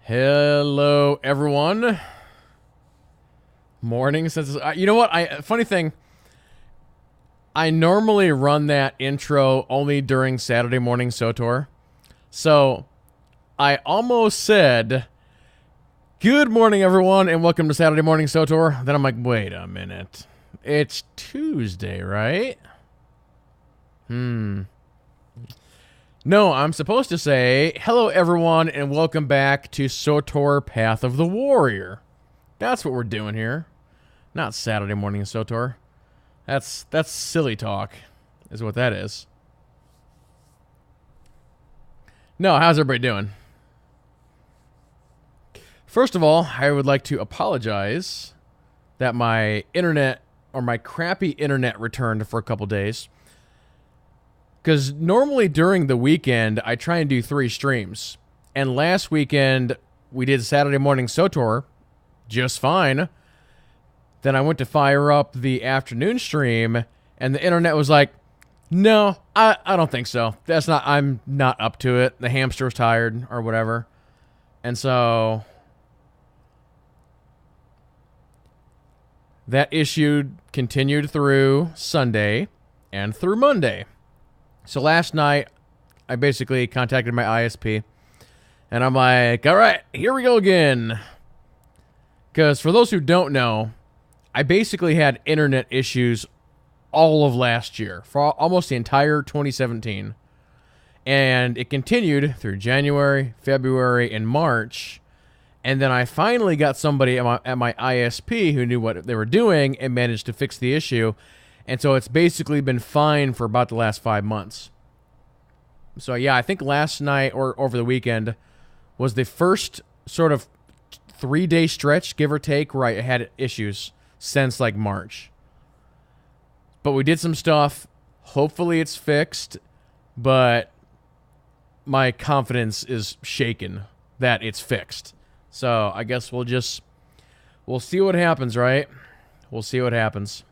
Hello, everyone. Morning. Since you know what, funny thing, I normally run that intro only during Saturday morning SWTOR, so I almost said, "Good morning, everyone, and welcome to Saturday morning SWTOR." Then I'm like, wait a minute, it's Tuesday, right? No, I'm supposed to say, hello everyone, and welcome back to SWTOR Path of the Warrior. That's what we're doing here. Not Saturday morning SWTOR. That's silly talk, is what that is. No, how's everybody doing? First of all, I would like to apologize that my internet, or my crappy internet, returned for a couple days. Because normally during the weekend, I try and do 3 streams. And last weekend, we did Saturday morning SWTOR just fine. Then I went to fire up the afternoon stream, and the internet was like, no, I don't think so. I'm not up to it. The hamster was tired or whatever. And so that issue continued through Sunday and through Monday. So last night, I basically contacted my ISP, and I'm like, all right, here we go again. Because for those who don't know, I basically had internet issues all of last year, for almost the entire 2017. And it continued through January, February, and March. And then I finally got somebody at my ISP who knew what they were doing and managed to fix the issue. And so it's basically been fine for about the last 5 months. So yeah, I think last night or over the weekend was the first sort of 3-day stretch, give or take, where I had issues since like March. But we did some stuff. Hopefully it's fixed, but my confidence is shaken that it's fixed. So I guess we'll see what happens, right? We'll see what happens.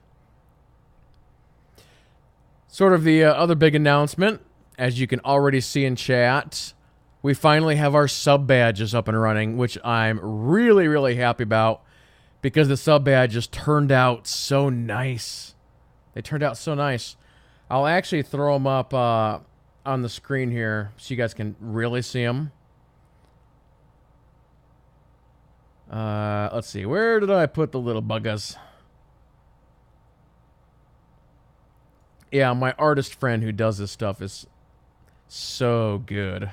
Sort of the other big announcement, as you can already see in chat, we finally have our sub badges up and running, which I'm really, really happy about because the sub badges turned out so nice. They turned out so nice. I'll actually throw them up on the screen here so you guys can really see them. Let's see. Where did I put the little buggers? Yeah, my artist friend who does this stuff is so good.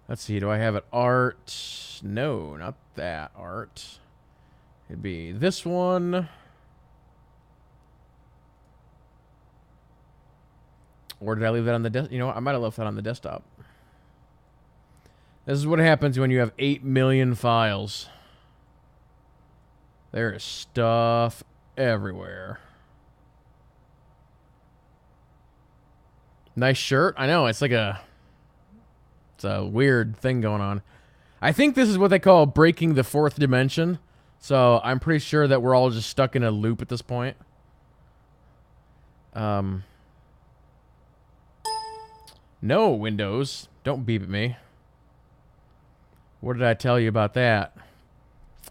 Let's see, do I have it art? No, not that art. It'd be this one. Or did I leave that on the desk? You know what? I might have left that on the desktop. This is what happens when you have 8 million files. There is stuff everywhere. Nice shirt. I know, it's a weird thing going on. I think this is what they call breaking the 4th dimension. So I'm pretty sure that we're all just stuck in a loop at this point. No, Windows. Don't beep at me. What did I tell you about that?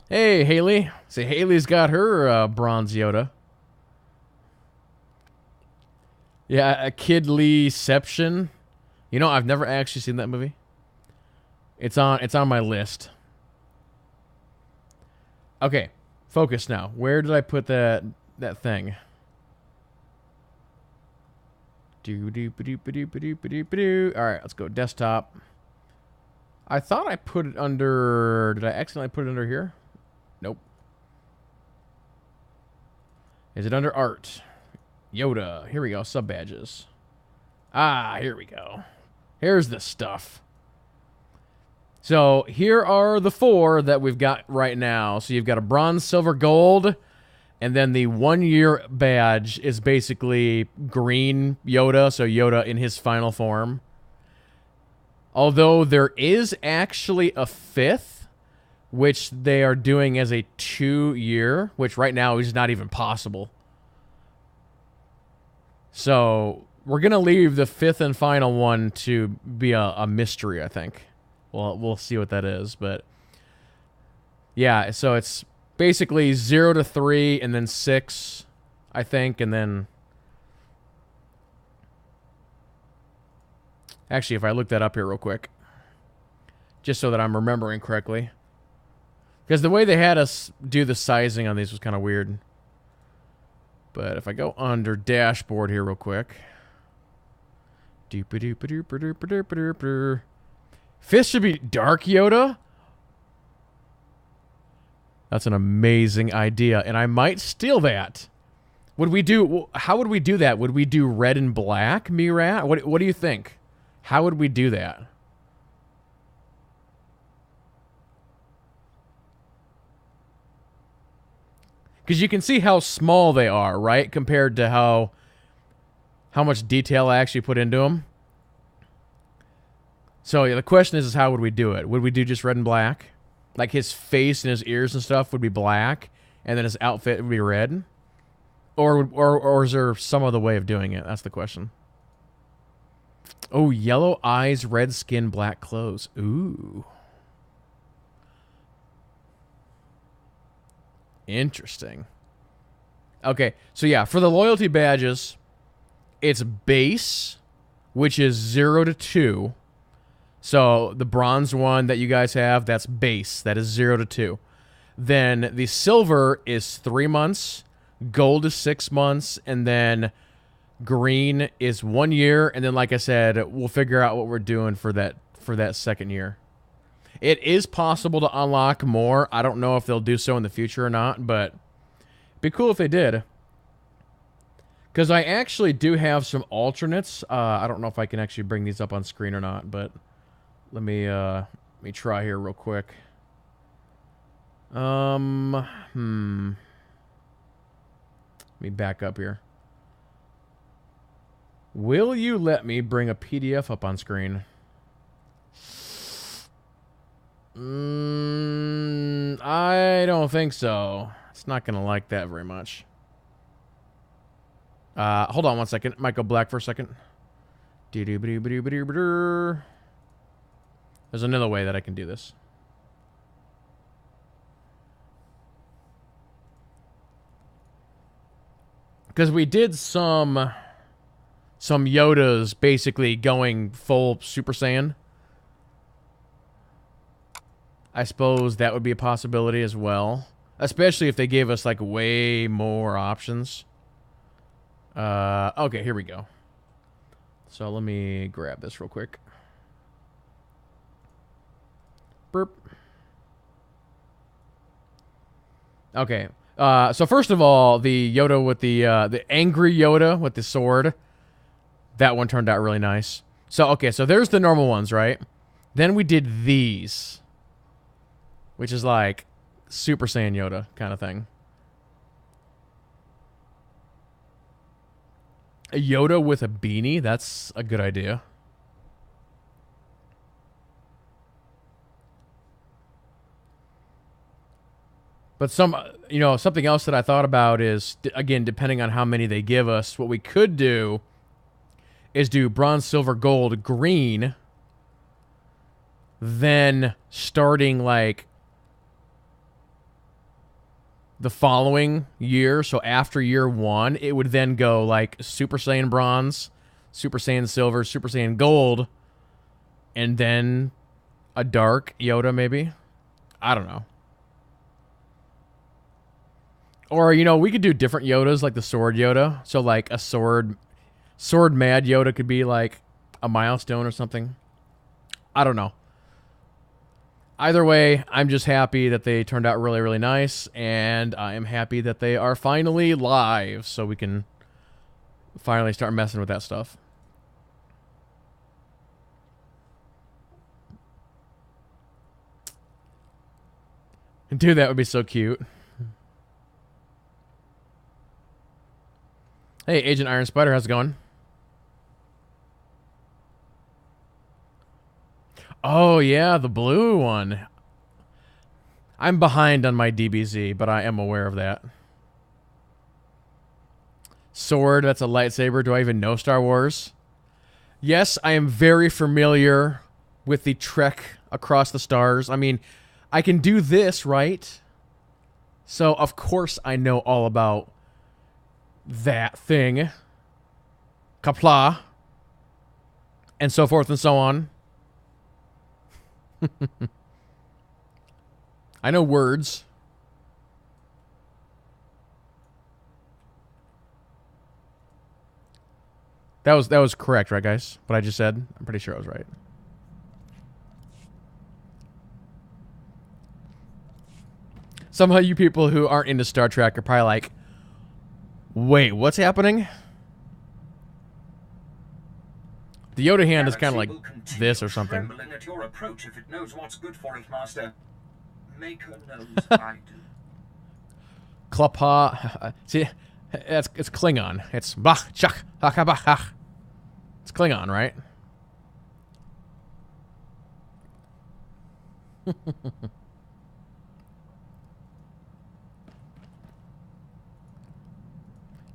Hey, Haley. Say Haley's got her bronze Yoda. Yeah, a Kidleyception. You know, I've never actually seen that movie. It's on my list. Okay, focus now. Where did I put that thing? All right, let's go desktop. I thought I put it under. Did I accidentally put it under here? Nope. Is it under art? Yoda. Here we go. Sub badges. Ah, here we go. Here's the stuff. So here are the 4 that we've got right now. So you've got a bronze, silver, gold, and then the 1-year badge is basically green Yoda, so Yoda in his final form. Although there is actually a 5th, which they are doing as a 2-year, which right now is not even possible. So we're going to leave the 5th and final one to be a mystery, I think. Well, we'll see what that is, but yeah, so it's basically 0 to 3 and then 6, I think, and then actually, if I look that up here real quick, just so that I'm remembering correctly, because the way they had us do the sizing on these was kind of weird. But if I go under dashboard here real quick, fist should be Dark Yoda. That's an amazing idea, and I might steal that. Would we do? How would we do that? Would we do red and black, Mirat? What do you think? How would we do that? Because you can see how small they are, right? Compared to how much detail I actually put into them. So yeah, the question is how would we do it? Would we do just red and black? Like his face and his ears and stuff would be black, and then his outfit would be red? Or is there some other way of doing it? That's the question. Oh, yellow eyes, red skin, black clothes. Ooh. Interesting. Okay, so yeah, for the loyalty badges, it's base, which is 0 to 2. So the bronze one that you guys have, that's base. That is 0 to 2. Then the silver is 3 months, gold is 6 months, and then green is 1 year. And then, like I said, we'll figure out what we're doing for that second year. It is possible to unlock more. I don't know if they'll do so in the future or not, but it'd be cool if they did. Because I actually do have some alternates. I don't know if I can actually bring these up on screen or not, but let me try here real quick. Let me back up here. Will you let me bring a PDF up on screen? I don't think so. It's not going to like that very much. Hold on one second. Might go black for a second. There's another way that I can do this. Because we did some Yodas basically going full Super Saiyan. I suppose that would be a possibility as well. Especially if they gave us, like, way more options. Okay, here we go. So let me grab this real quick. Burp. Okay. So first of all, the Yoda with the angry Yoda with the sword. That one turned out really nice. So, okay, so there's the normal ones, right? Then we did these. Which is like Super Saiyan Yoda kind of thing. A Yoda with a beanie? That's a good idea. But something else that I thought about is, again, depending on how many they give us, what we could do is do bronze, silver, gold, green. Then starting like the following year, so after year 1, it would then go like Super Saiyan Bronze, Super Saiyan Silver, Super Saiyan Gold, and then a Dark Yoda, maybe? I don't know. Or, we could do different Yodas, like the Sword Yoda. So, like, a Sword Mad Yoda could be, like, a milestone or something. I don't know. Either way, I'm just happy that they turned out really, really nice, and I am happy that they are finally live, so we can finally start messing with that stuff. Dude, that would be so cute. Hey, Agent Iron Spider, how's it going? Oh, yeah, the blue one. I'm behind on my DBZ, but I am aware of that. Sword, that's a lightsaber. Do I even know Star Wars? Yes, I am very familiar with the Trek across the stars. I mean, I can do this, right? So, of course, I know all about that thing. Qapla'. And so forth and so on. I know words. That was correct, right, guys? What I just said? I'm pretty sure I was right. Somehow you people who aren't into Star Trek are probably like, wait, what's happening? The Yoda hand is kind of like this or something. At your approach if it knows what's good for it, Master. Maker knows I do. Qapla'. See, it's Klingon. It's bach chak hakabach. It's Klingon, right?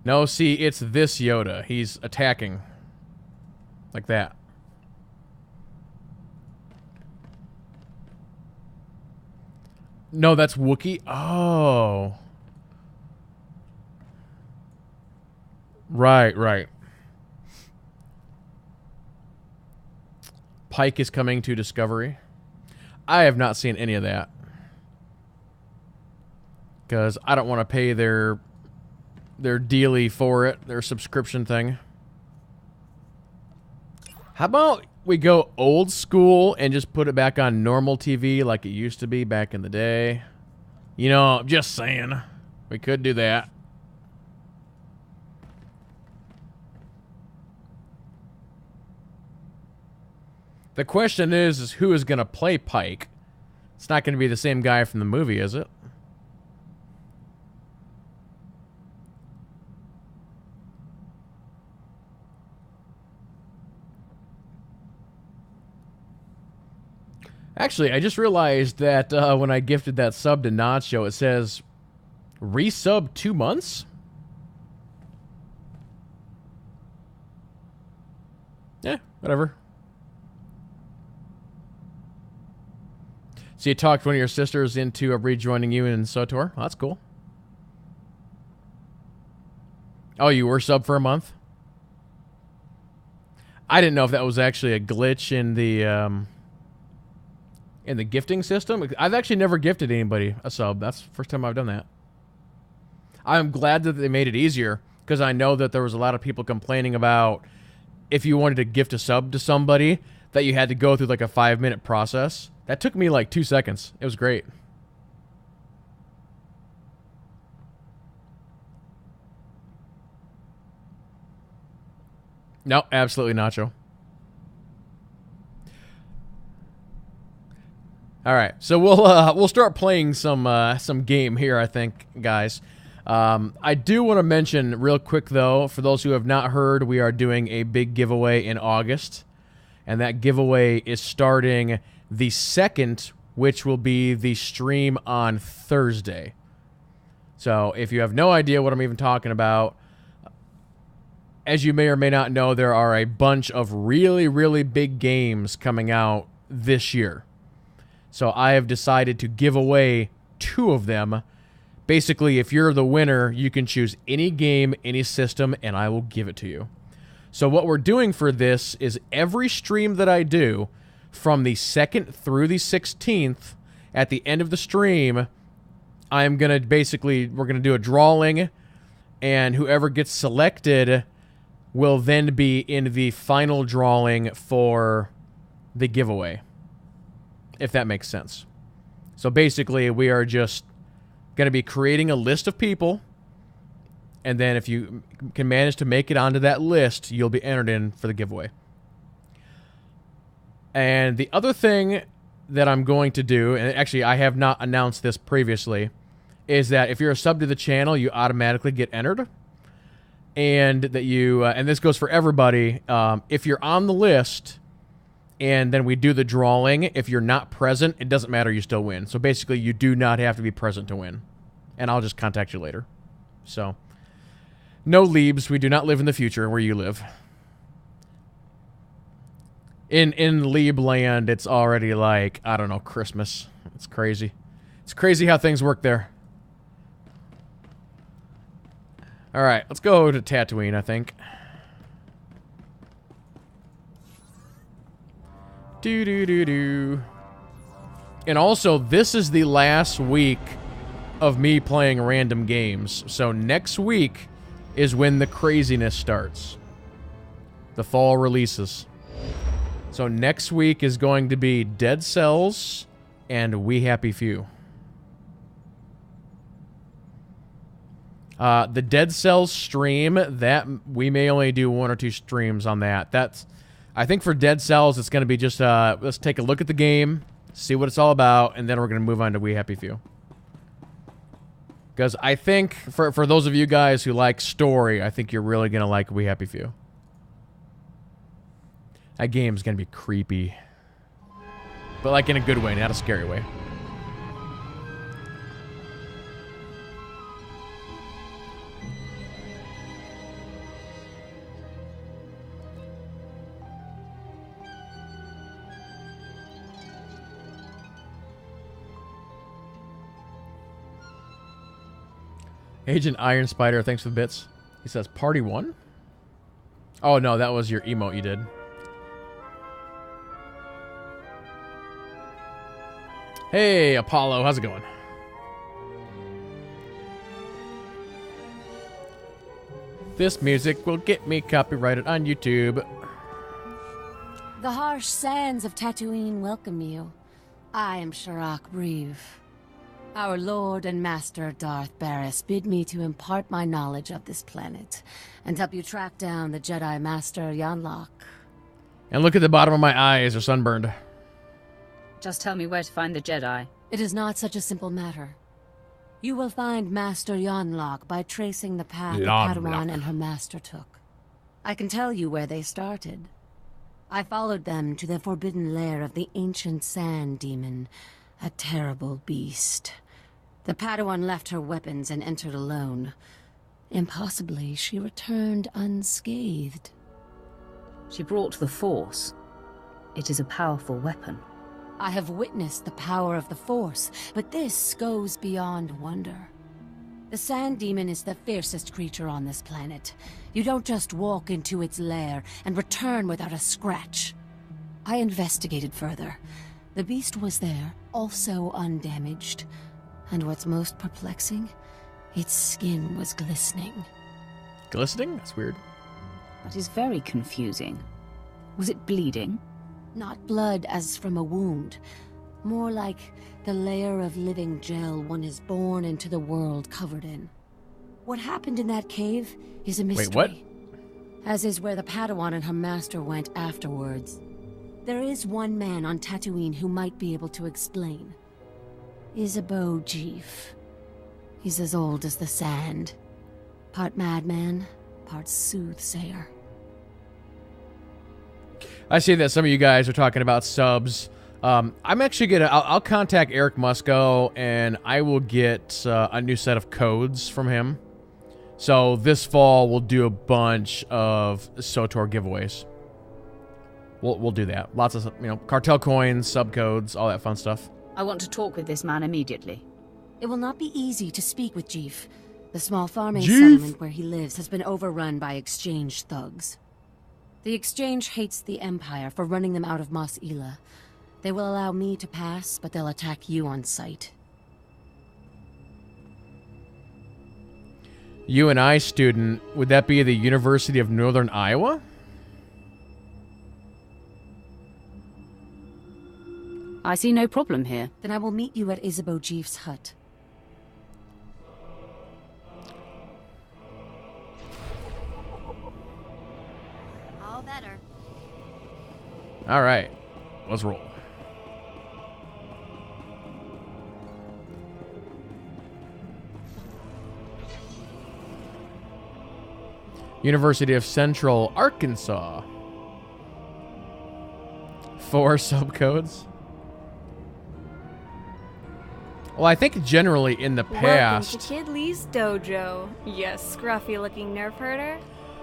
No, see, it's this Yoda. He's attacking. Like that. No, that's Wookiee. Oh. Right, right. Pike is coming to Discovery. I have not seen any of that. Because I don't want to pay their dealie for it, their subscription thing. How about we go old school and just put it back on normal TV like it used to be back in the day? You know, I'm just saying. We could do that. The question is who is going to play Pike? It's not going to be the same guy from the movie, is it? Actually, I just realized that when I gifted that sub to Nacho, it says resub 2 months? Yeah, whatever. So you talked one of your sisters into rejoining you in SWTOR? Well, that's cool. Oh, you were sub for a month? I didn't know if that was actually a glitch in the gifting system. I've actually never gifted anybody a sub. That's the first time I've done that. I'm glad that they made it easier because I know that there was a lot of people complaining about if you wanted to gift a sub to somebody that you had to go through like a 5-minute process. That took me like 2 seconds. It was great. No, absolutely Nacho. All right, so we'll start playing some game here, I think, guys. I do want to mention real quick though, for those who have not heard, we are doing a big giveaway in August, and that giveaway is starting the 2nd, which will be the stream on Thursday. So if you have no idea what I'm even talking about, as you may or may not know, there are a bunch of really, really big games coming out this year. So I have decided to give away 2 of them. Basically, if you're the winner, you can choose any game, any system, and I will give it to you. So what we're doing for this is every stream that I do, from the 2nd through the 16th, at the end of the stream, I'm going to we're going to do a drawing, and whoever gets selected will then be in the final drawing for the giveaway, if that makes sense. So basically, we are just going to be creating a list of people, and then if you can manage to make it onto that list, you'll be entered in for the giveaway. And the other thing that I'm going to do, and actually I have not announced this previously, is that if you're a sub to the channel, you automatically get entered. And that you, and this goes for everybody, if you're on the list and then we do the drawing, if you're not present, it doesn't matter, you still win. So basically, you do not have to be present to win. And I'll just contact you later. So, no leaves, we do not live in the future where you live. In Liebland, it's already like, I don't know, Christmas. It's crazy. It's crazy how things work there. All right, let's go to Tatooine, I think. Do. And also, this is the last week of me playing random games. So next week is when the craziness starts. The fall releases. So next week is going to be Dead Cells and We Happy Few. The Dead Cells stream, that we may only do 1 or 2 streams on that. That's, I think for Dead Cells, it's going to be just, let's take a look at the game, see what it's all about, and then we're going to move on to We Happy Few. Because I think, for those of you guys who like story, I think you're really going to like We Happy Few. That game's going to be creepy. But like in a good way, not a scary way. Agent Iron Spider, thanks for the bits. He says, Party 1? Oh, no, that was your emote you did. Hey, Apollo, how's it going? This music will get me copyrighted on YouTube. The harsh sands of Tatooine welcome you. I am Sharak Breeve. Our Lord and Master Darth Baras bid me to impart my knowledge of this planet and help you track down the Jedi Master Yanlok. And look at the bottom of my eyes, they're sunburned. Just tell me where to find the Jedi. It is not such a simple matter. You will find Master Yanlok by tracing the path the Padawan and her master took. I can tell you where they started. I followed them to the forbidden lair of the ancient sand demon, a terrible beast. The Padawan left her weapons and entered alone. Impossibly, she returned unscathed. She brought the Force. It is a powerful weapon. I have witnessed the power of the Force, but this goes beyond wonder. The Sand Demon is the fiercest creature on this planet. You don't just walk into its lair and return without a scratch. I investigated further. The beast was there, also undamaged. And what's most perplexing? Its skin was glistening. Glistening? That's weird. That is very confusing. Was it bleeding? Not blood as from a wound. More like the layer of living gel one is born into the world covered in. What happened in that cave is a mystery. Wait, what? As is where the Padawan and her master went afterwards. There is one man on Tatooine who might be able to explain. SWTOR. He's as old as the sand. Part madman, part soothsayer. I see that some of you guys are talking about subs. I'm actually gonna. I'll contact Eric Musco and I will get a new set of codes from him. So this fall we'll do a bunch of SWTOR giveaways. We'll do that. Lots of cartel coins, sub codes, all that fun stuff. I want to talk with this man immediately. It will not be easy to speak with Jeef. The small farming settlement where he lives has been overrun by exchange thugs. The Exchange hates the Empire for running them out of Mos Ela. They will allow me to pass, but they'll attack you on sight. UNI student, would that be the University of Northern Iowa? I see no problem here. Then I will meet you at SWTOR's hut. All better. All right, let's roll. University of Central Arkansas. 4 subcodes. Well, I think generally in the past... Welcome to Kid Lee's dojo. Yes, scruffy-looking nerf herder.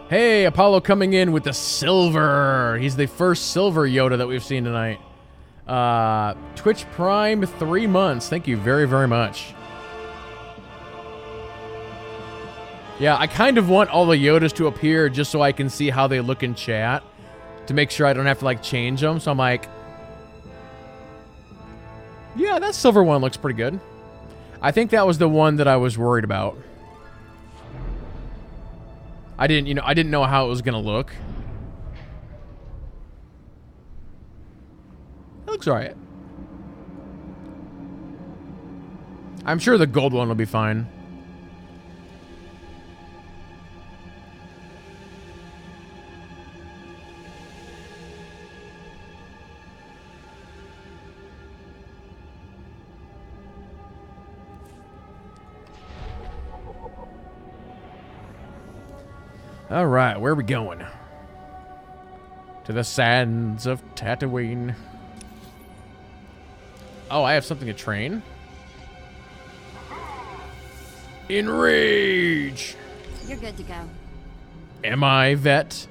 Hey, Apollo coming in with the silver. He's the first silver Yoda that we've seen tonight. Twitch Prime 3 months. Thank you very, very much. Yeah, I kind of want all the Yodas to appear just so I can see how they look in chat to make sure I don't have to, like, change them. So I'm like, yeah, that silver one looks pretty good. I think that was the one that I was worried about. I didn't know how it was gonna look. It looks alright. I'm sure the gold one will be fine. All right, where are we going? To the sands of Tatooine. Oh, I have something to train. Enrage! You're good to go. Am I, vet?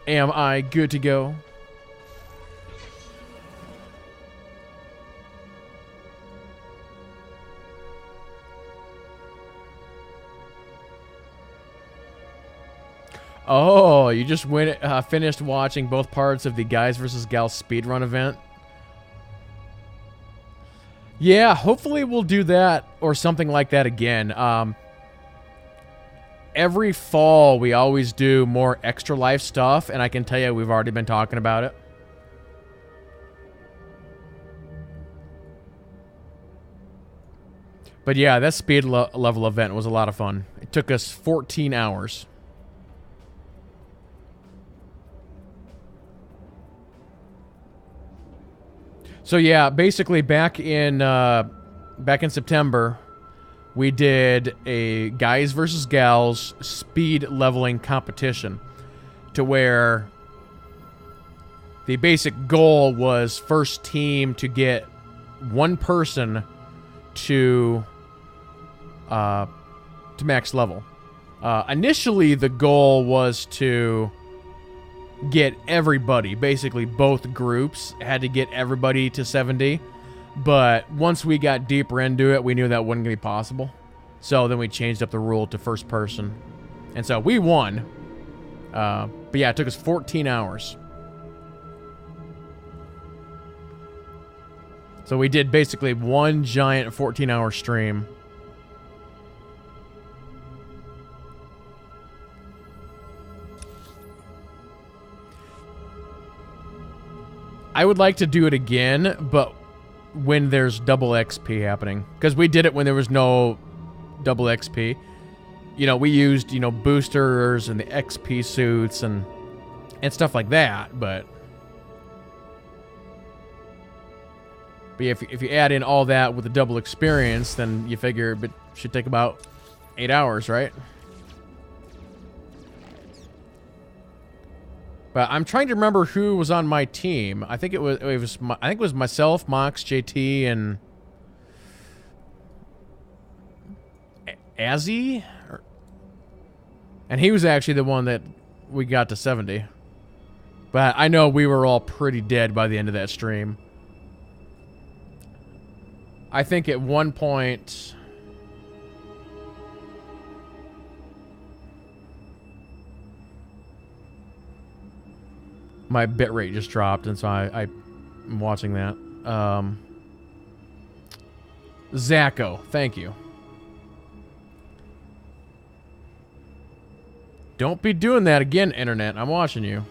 Am I good to go? Oh, you just finished watching both parts of the Guys vs. Gals speedrun event? Yeah, hopefully we'll do that or something like that again. Every fall, we always do more Extra Life stuff, and I can tell you we've already been talking about it. But yeah, that speed level event was a lot of fun. It took us 14 hours. So yeah, basically back in September, we did a Guys versus Gals speed leveling competition to where the basic goal was first team to get one person to max level. Initially, the goal was to get everybody, basically both groups had to get everybody to 70, but once we got deeper into it, we knew that wasn't going to be possible. So then we changed up the rule to first person, and so we won. But yeah, it took us 14 hours. So we did basically one giant 14-hour stream. I would like to do it again, but when there's double XP happening. Because we did it when there was no double XP. You know, we used, boosters and the XP suits and stuff like that, but if you add in all that with the double experience, then you figure it should take about 8 hours, right? But I'm trying to remember who was on my team. I think it was myself, Mox, JT, and Azzy, and he was actually the one that we got to 70. But I know we were all pretty dead by the end of that stream. I think at one point, my bitrate just dropped, and so I'm watching that. Zacho, thank you. Don't be doing that again, Internet. I'm watching you.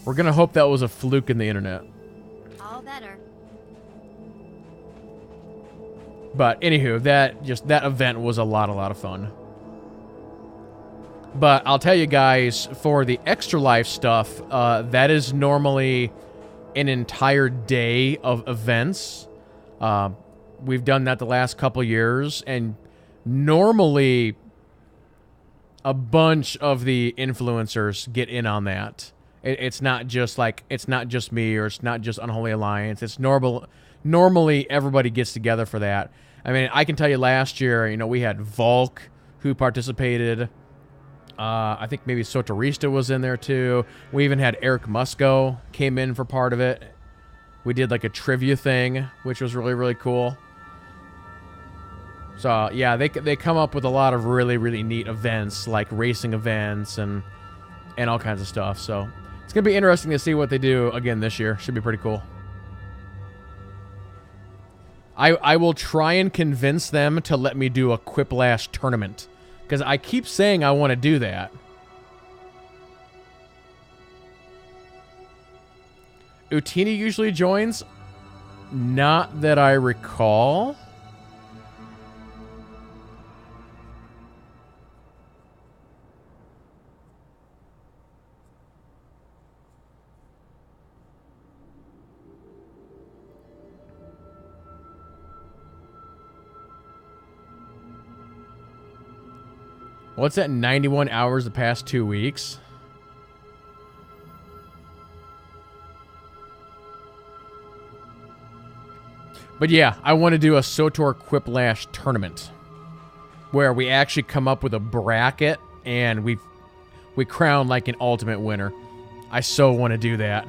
We're gonna hope that was a fluke in the internet. All better. But anywho, that event was a lot of fun. But I'll tell you guys, for the Extra Life stuff, that is normally an entire day of events. We've done that the last couple years, and normally a bunch of the influencers get in on that. It's not just me, or it's not just Unholy Alliance. It's normally everybody gets together for that. I mean, I can tell you last year, you know, we had Volk who participated. I think maybe Sotorista was in there too. We even had Eric Musco came in for part of it. We did like a trivia thing, which was really, really cool. So yeah, they come up with a lot of really, really neat events, like racing events and all kinds of stuff. So it's gonna be interesting to see what they do again this year. Should be pretty cool. I will try and convince them to let me do a Quiplash tournament, because I keep saying I want to do that. Utini usually joins. Not that I recall. What's that, 91 hours the past 2 weeks? But yeah, I want to do a SWTOR Quiplash tournament where we actually come up with a bracket and we crown like an ultimate winner. I so want to do that.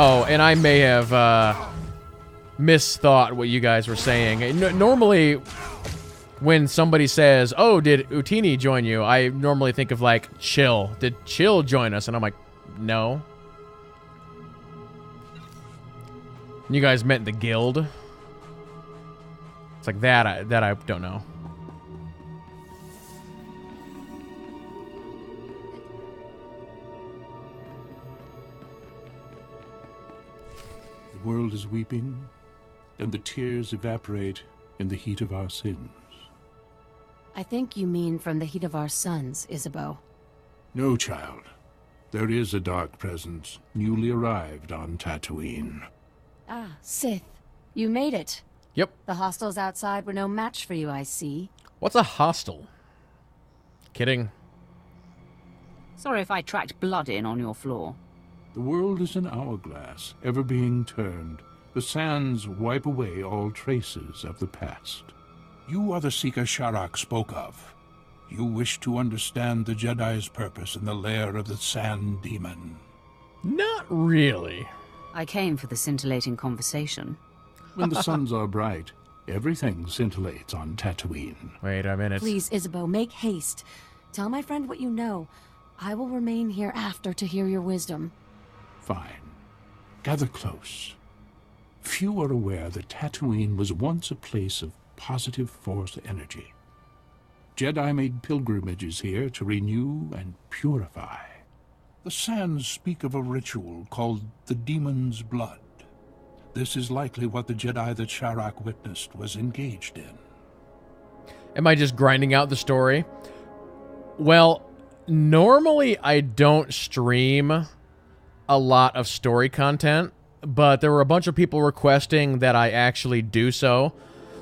Oh, and I may have misthought what you guys were saying. Normally, when somebody says, "Oh, did Utini join you?" I normally think of like Chill. Did Chill join us? And I'm like, no. You guys meant the guild. It's like that. I don't know. The world is weeping, and the tears evaporate in the heat of our sins. I think you mean from the heat of our suns, Isabeau. No, child. There is a dark presence newly arrived on Tatooine. Ah, Sith. You made it. Yep. The hostels outside were no match for you, I see. What's a hostel? Kidding. Sorry if I tracked blood in on your floor. The world is an hourglass, ever being turned. The sands wipe away all traces of the past. You are the Seeker Sharak spoke of. You wish to understand the Jedi's purpose in the lair of the Sand Demon. Not really. I came for the scintillating conversation. When the suns are bright, everything scintillates on Tatooine. Wait a minute. Please, Isabeau, make haste. Tell my friend what you know. I will remain here after to hear your wisdom. Fine. Gather close. Few are aware that Tatooine was once a place of positive Force energy. Jedi made pilgrimages here to renew and purify. The sands speak of a ritual called the Demon's Blood. This is likely what the Jedi that Sharak witnessed was engaged in. Am I just grinding out the story? Well, normally I don't stream a lot of story content, but there were a bunch of people requesting that I actually do so.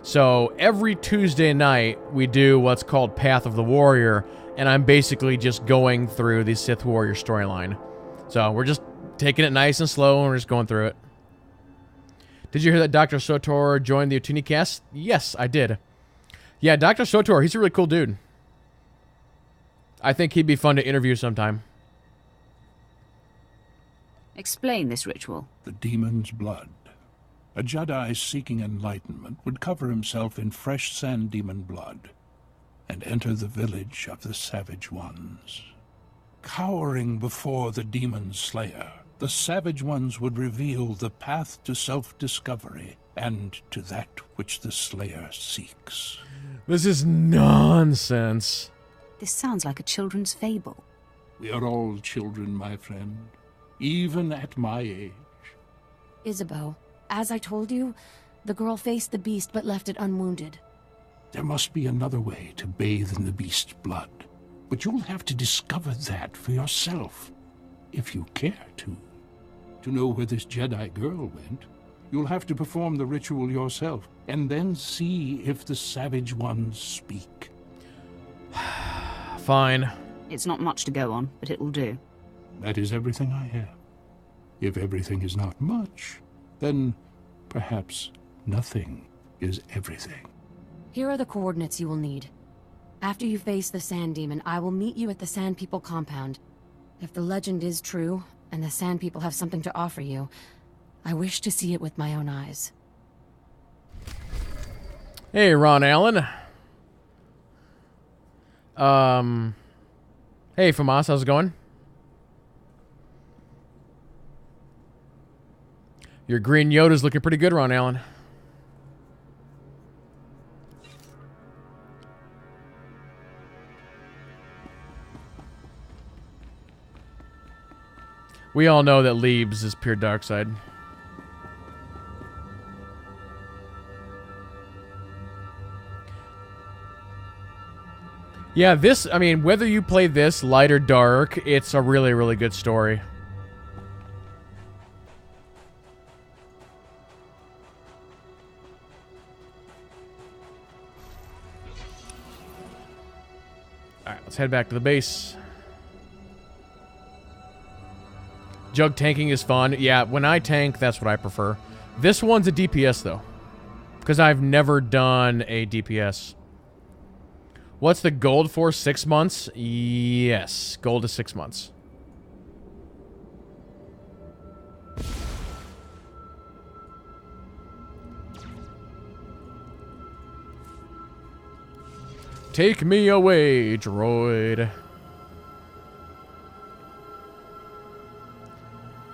So every Tuesday night we do what's called Path of the Warrior, and I'm basically just going through the Sith Warrior storyline. So we're just taking it nice and slow, and we're just going through it. Did you hear that Dr. SWTOR joined the Utini cast? Yes, I did. Yeah, Dr. SWTOR, he's a really cool dude. I think he'd be fun to interview sometime. Explain this ritual. The Demon's Blood. A Jedi seeking enlightenment would cover himself in fresh Sand Demon blood and enter the village of the Savage Ones. Cowering before the Demon Slayer, the Savage Ones would reveal the path to self-discovery and to that which the Slayer seeks. This is nonsense. This sounds like a children's fable. We are all children, my friend, even at my age. Isabeau, as I told you, the girl faced the beast but left it unwounded. There must be another way to bathe in the beast's blood. But you'll have to discover that for yourself, if you care to. To know where this Jedi girl went, you'll have to perform the ritual yourself, and then see if the Savage Ones speak. Fine. It's not much to go on, but it'll do. That is everything I have. If everything is not much, then perhaps nothing is everything. Here are the coordinates you will need. After you face the Sand Demon, I will meet you at the Sand People compound. If the legend is true, and the Sand People have something to offer you, I wish to see it with my own eyes. Hey, Ron Allen. Hey, Famas, how's it going? Your green Yoda's looking pretty good, Ron Allen. We all know that Leebs is pure dark side. Yeah, this, I mean, whether you play this light or dark, it's a really, really good story. Alright, let's head back to the base. Jug tanking is fun. Yeah, when I tank, that's what I prefer. This one's a DPS, though. Because I've never done a DPS. What's the gold for? 6 months? Yes. Gold is 6 months. Take me away, droid.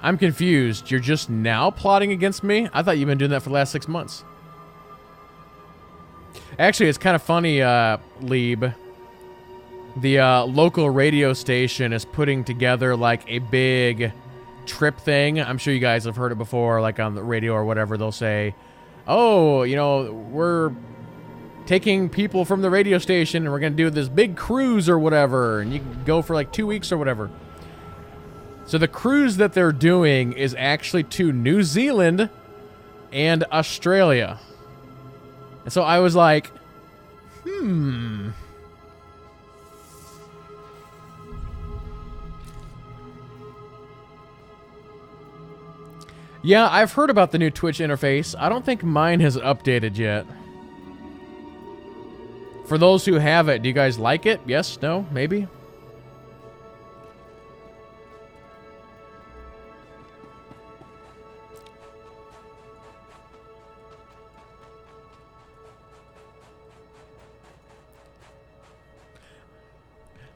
I'm confused. You're just now plotting against me? I thought you've been doing that for the last 6 months. Actually, it's kind of funny, Lieb. The local radio station is putting together like a big trip thing. I'm sure you guys have heard it before, like on the radio or whatever. They'll say, oh, you know, we're taking people from the radio station and we're going to do this big cruise or whatever. And you can go for like 2 weeks or whatever. So the cruise that they're doing is actually to New Zealand and Australia. And so I was like, Yeah, I've heard about the new Twitch interface. I don't think mine has updated yet. For those who have it, do you guys like it? Yes? No? Maybe?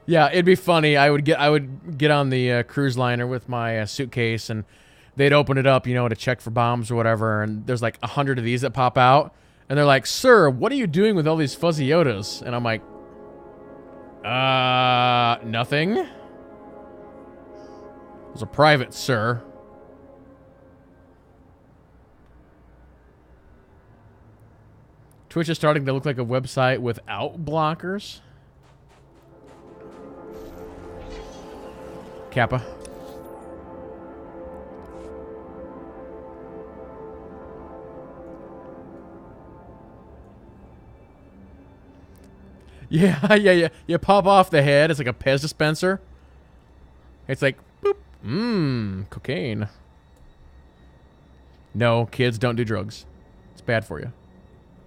Yeah, it'd be funny. I would get on the cruise liner with my suitcase, and they'd open it up, you know, to check for bombs or whatever. And there's like 100 of these that pop out, and they're like, "Sir, what are you doing with all these fuzzy Yodas?" And I'm like, nothing. It was a private, sir. Twitch is starting to look like a website without blockers. Kappa. Yeah. You pop off the head. It's like a Pez dispenser. It's like, boop. Cocaine. No, kids don't do drugs. It's bad for you.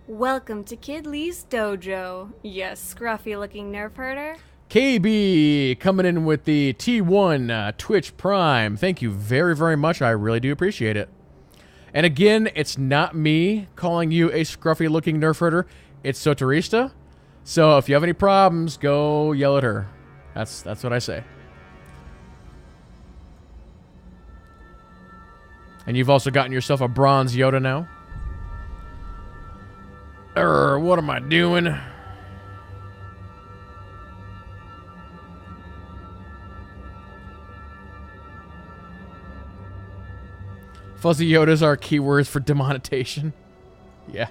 Welcome to Kid Lee's dojo. Yes, scruffy-looking nerf herder. KB coming in with the T1 Twitch Prime. Thank you very, very much. I really do appreciate it. And again, it's not me calling you a scruffy-looking nerf herder. It's Sotorista. So if you have any problems, go yell at her. That's what I say. And you've also gotten yourself a bronze Yoda now. What am I doing? Fuzzy Yodas are keywords for demonetization. Yeah.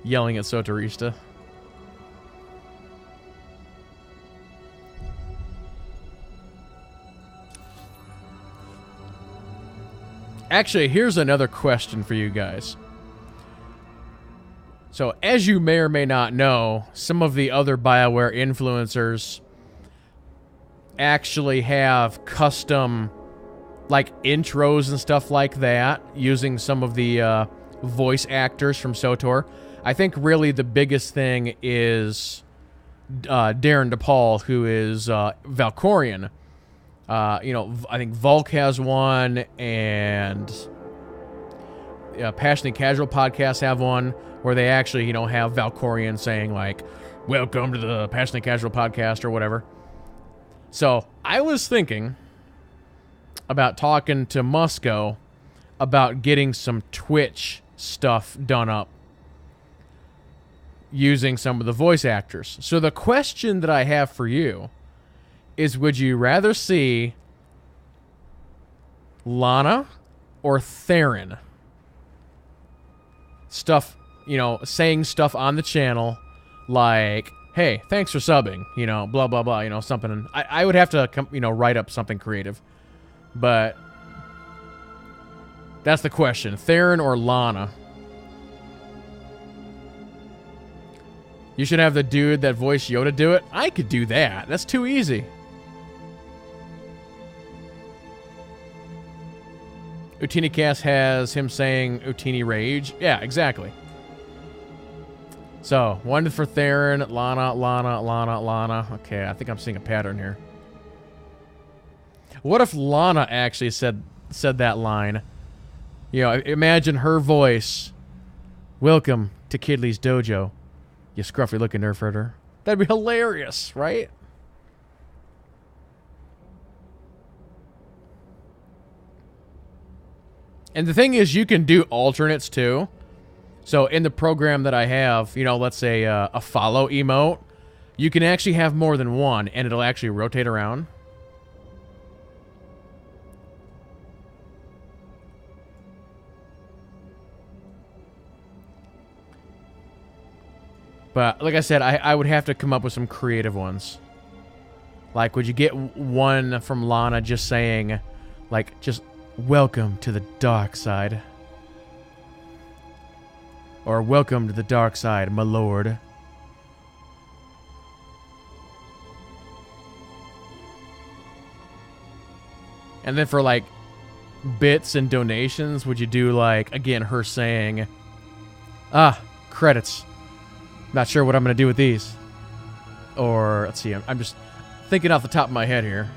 Yelling at Sotorista. Actually, here's another question for you guys. So, as you may or may not know, some of the other BioWare influencers actually have custom, like, intros and stuff like that, using some of the voice actors from SWTOR. I think really the biggest thing is Darren DePaul, who is Valkorion. I think Volk has one, and Passionate Casual podcasts have one where they actually, have Valkorion saying, like, welcome to the Passionate Casual podcast or whatever. So I was thinking about talking to Musco about getting some Twitch stuff done up using some of the voice actors. So the question that I have for you is, would you rather see Lana or Theron stuff, saying stuff on the channel like, hey, thanks for subbing, blah, blah, blah, something. I would have to, write up something creative. But that's the question. Theron or Lana? You should have the dude that voiced Yoda do it. I could do that. That's too easy. UtiniCast has him saying Utini Rage. Yeah, exactly. So, one for Theron, Lana. Okay, I think I'm seeing a pattern here. What if Lana actually said that line? Imagine her voice. Welcome to Kidley's dojo, you scruffy looking nerf herder. That'd be hilarious, right? And the thing is, you can do alternates too. So in the program that I have, let's say a follow emote, you can actually have more than one, and it'll actually rotate around. But like I said, I would have to come up with some creative ones. Like, would you get one from Lana just saying, like, just welcome to the dark side? Or welcome to the dark side, my lord. And then for, like, bits and donations, would you do, like, again, her saying, credits. Not sure what I'm going to do with these. Or, let's see, I'm just thinking off the top of my head here.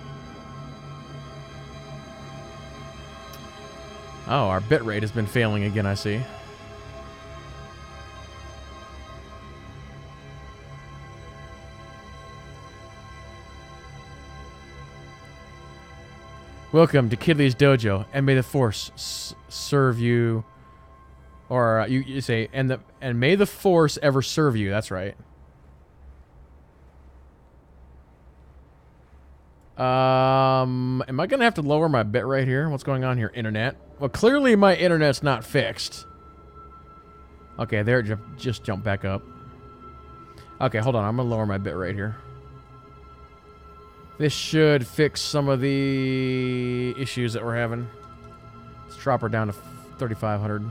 Oh, our bitrate has been failing again, I see. Welcome to Kidley's dojo, and may the force serve you. Or you say, and may the force ever serve you. That's right. Am I gonna have to lower my bit rate here? What's going on here, internet? Well, clearly my internet's not fixed. Okay, there it just jumped back up. Okay, hold on. I'm gonna lower my bit rate here. This should fix some of the issues that we're having. Let's drop her down to 3,500.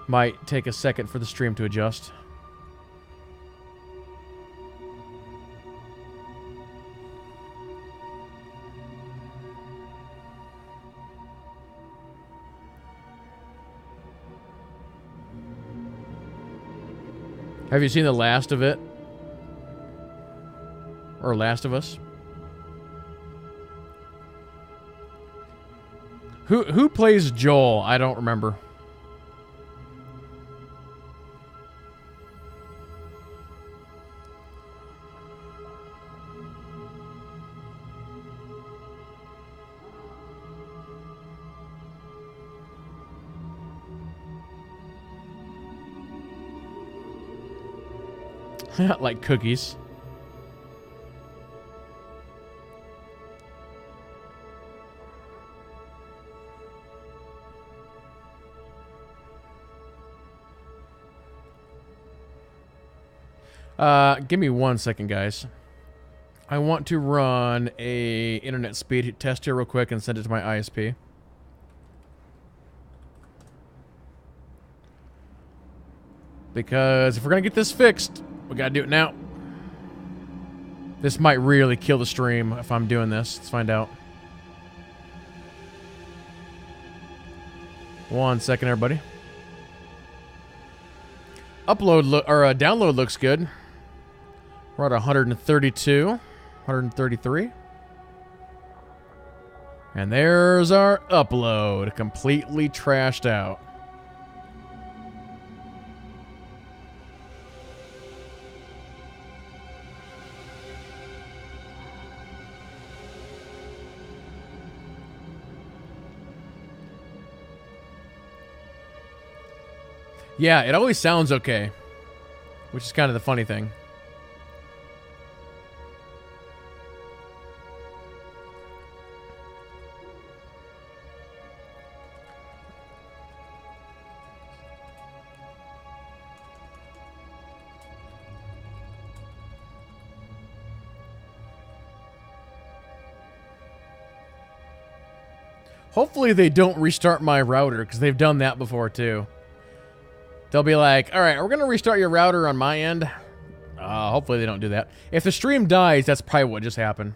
Might take a second for the stream to adjust. Have you seen The Last of It? Or Last of Us? Who plays Joel? I don't remember. Like cookies. Give me 1 second, guys. I want to run a internet speed test here real quick and send it to my ISP. Because if we're going to get this fixed, we got to do it now. This might really kill the stream if I'm doing this. Let's find out. 1 second, everybody. Download looks good. We're at 132, 133. And there's our upload, completely trashed out. Yeah, it always sounds okay, which is kind of the funny thing. Hopefully they don't restart my router, because they've done that before too. They'll be like, all right, we're going to restart your router on my end. Hopefully they don't do that. If the stream dies, that's probably what just happened.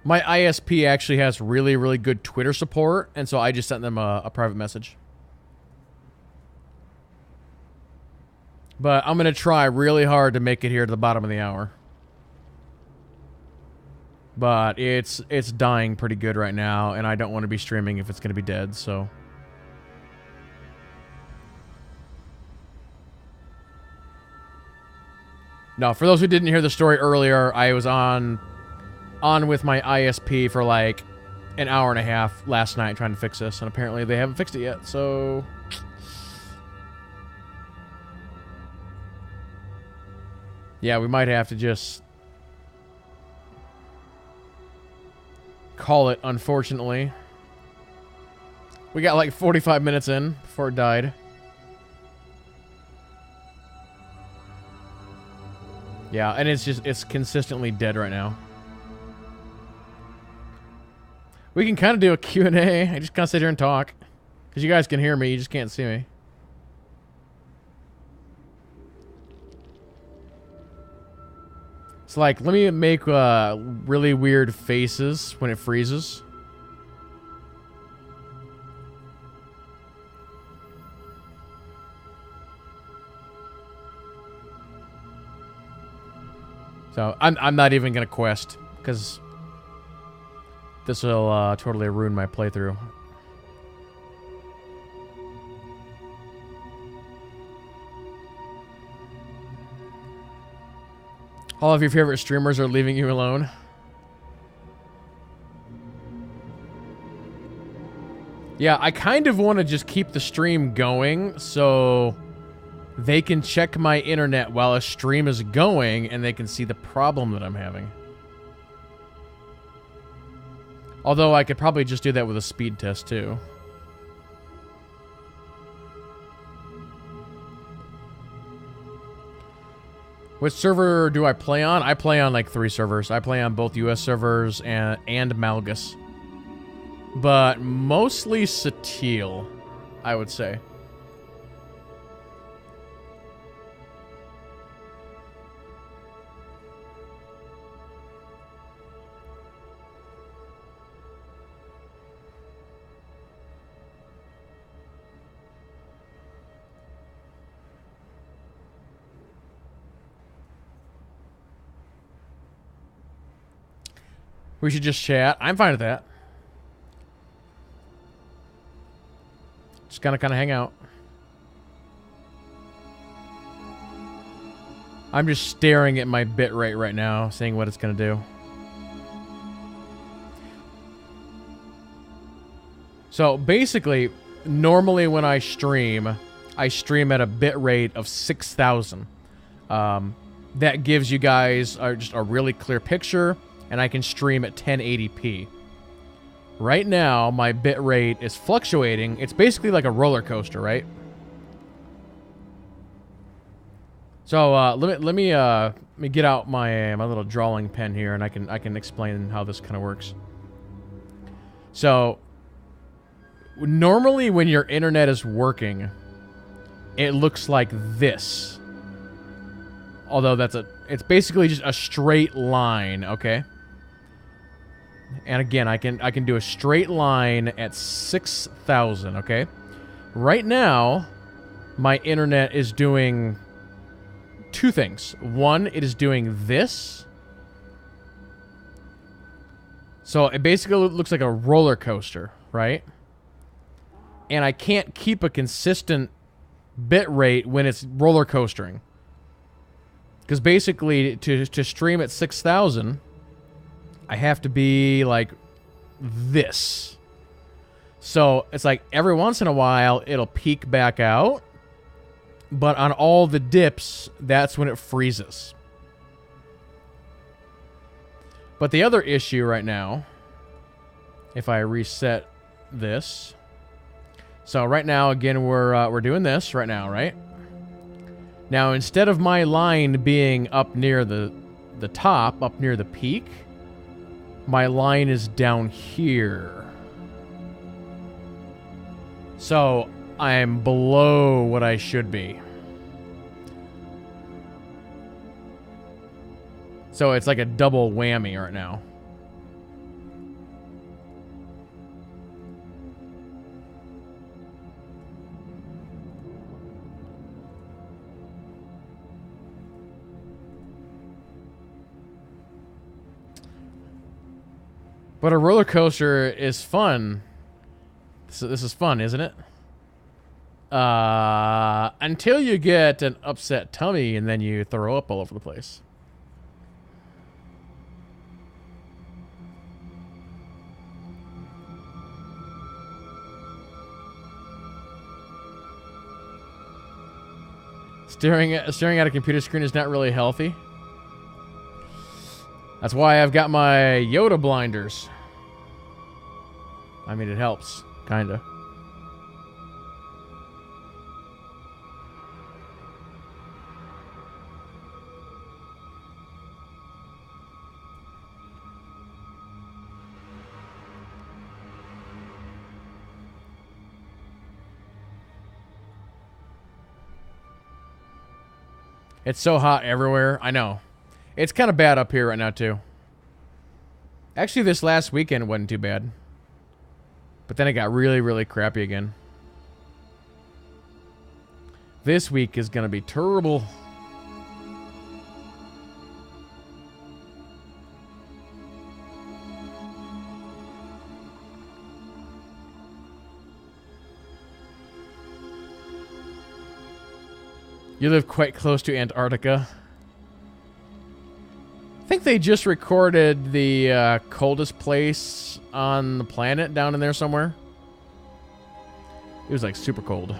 My ISP actually has really, really good Twitter support, and so I just sent them a private message. But I'm going to try really hard to make it here to the bottom of the hour. But it's dying pretty good right now, and I don't want to be streaming if it's going to be dead, so... No, for those who didn't hear the story earlier, I was on with my ISP for like an hour and a half last night trying to fix this, and apparently they haven't fixed it yet, so... Yeah, we might have to just call it, unfortunately. We got like 45 minutes in before it died. Yeah, and it's consistently dead right now. We can kind of do a Q&A. I just kind of sit here and talk. Because you guys can hear me, you just can't see me. It's like, let me make really weird faces when it freezes. So, I'm not even going to quest, because this will totally ruin my playthrough. All of your favorite streamers are leaving you alone. Yeah, I kind of want to just keep the stream going so they can check my internet while a stream is going and they can see the problem that I'm having. Although I could probably just do that with a speed test too. Which server do I play on? I play on like 3 servers. I play on both US servers and Malgus. But mostly SWTOR, I would say. We should just chat. I'm fine with that. Just kind of hang out. I'm just staring at my bitrate right now, seeing what it's going to do. So basically, normally when I stream at a bitrate of 6,000. That gives you guys just a really clear picture, and I can stream at 1080p. Right now, my bitrate is fluctuating. It's basically like a roller coaster, right? So let me get out my little drawing pen here, and I can explain how this kind of works. So normally when your internet is working, it looks like this. Although it's basically just a straight line, okay? And again, I can do a straight line at 6,000, okay? Right now, my internet is doing two things. One, it is doing this. So it basically looks like a roller coaster, right? And I can't keep a consistent bit rate when it's roller coastering. Because basically, to stream at 6,000, I have to be like this. So it's like every once in a while, it'll peak back out. But on all the dips, that's when it freezes. But the other issue right now, if I reset this. So right now, again, we're doing this right now, right? Now, instead of my line being up near the top, up near the peak, my line is down here. So I'm below what I should be. So it's like a double whammy right now. But a roller coaster is fun. This is fun, isn't it? Until you get an upset tummy and then you throw up all over the place. Staring at a computer screen is not really healthy. That's why I've got my Yoda blinders. I mean, it helps, kinda. It's so hot everywhere. I know. It's kind of bad up here right now, too. Actually, this last weekend wasn't too bad. But then it got really, really crappy again. This week is going to be terrible. You live quite close to Antarctica. I think they just recorded the coldest place on the planet down in there somewhere. It was like super cold.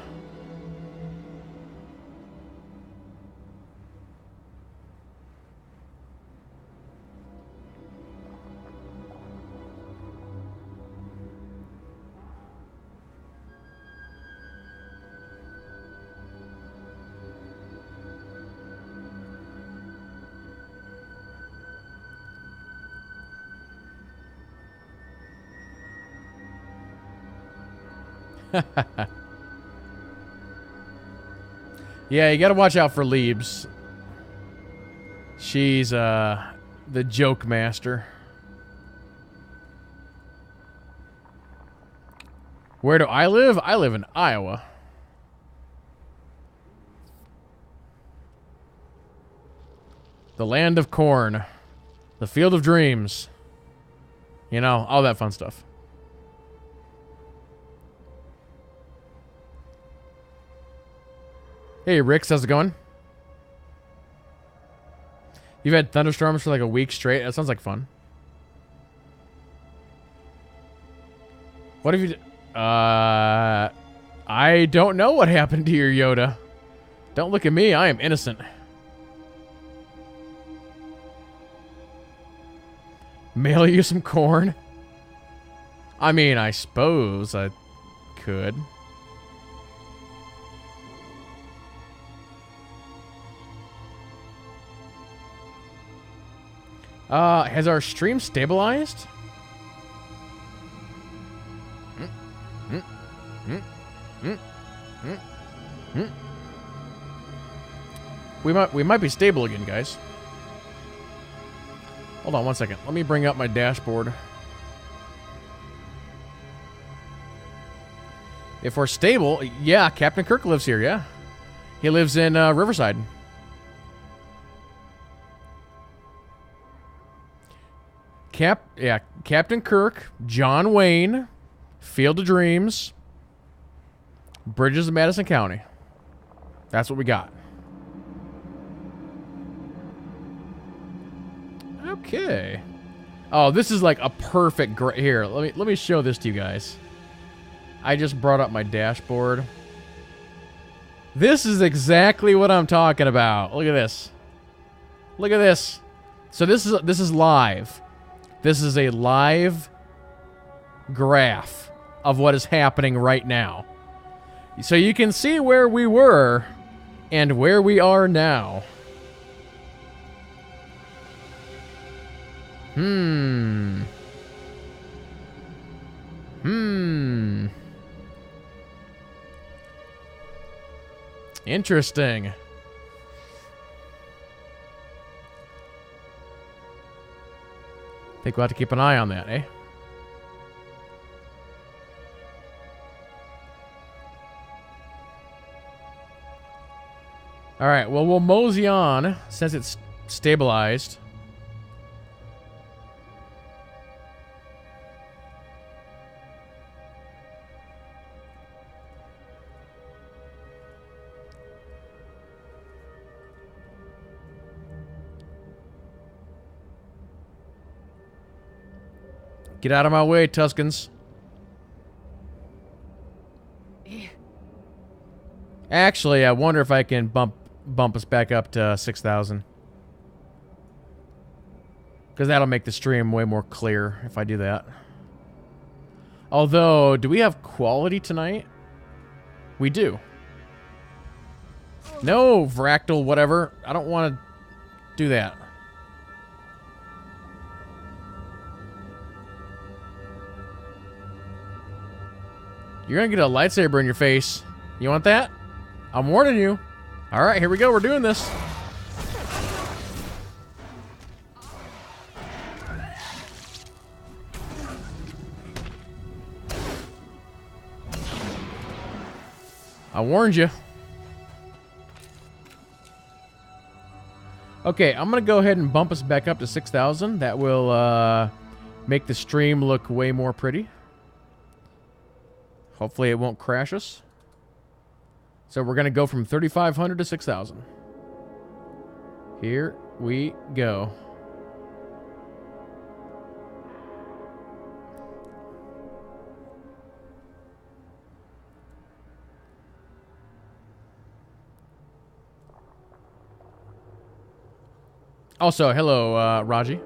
Yeah, you gotta watch out for Leebs. She's the joke master. Where do I live? I live in Iowa. The land of corn. The field of dreams. You know, all that fun stuff. Hey, Ricks, how's it going? You've had thunderstorms for like a week straight? That sounds like fun. What have you... I don't know what happened to your Yoda. Don't look at me, I am innocent. Mail you some corn? I mean, I suppose I could. Has our stream stabilized? We might be stable again, guys. Hold on one second. Let me bring up my dashboard. If we're stable, yeah, Captain Kirk lives here, yeah. He lives in Riverside. Captain Kirk, John Wayne, Field of Dreams, Bridges of Madison County. That's what we got. Okay. Oh, this is like a perfect here. Let me show this to you guys. I just brought up my dashboard. This is exactly what I'm talking about. Look at this. Look at this. So this is live. This is a live graph of what is happening right now. So you can see where we were and where we are now. Interesting. Think we'll have to keep an eye on that, eh? Alright, well, we'll mosey on since it's stabilized. Get out of my way, Tuskens. Actually, I wonder if I can bump us back up to 6,000. Because that'll make the stream way more clear if I do that. Although, do we have quality tonight? We do. No, Vractal, whatever. I don't want to do that. You're gonna get a lightsaber in your face. You want that? I'm warning you. Alright, here we go. We're doing this. I warned you. Okay, I'm gonna go ahead and bump us back up to 6,000. That will make the stream look way more pretty. Hopefully it won't crash us. So we're going to go from 3,500 to 6,000. Here we go. Also, hello, Raji.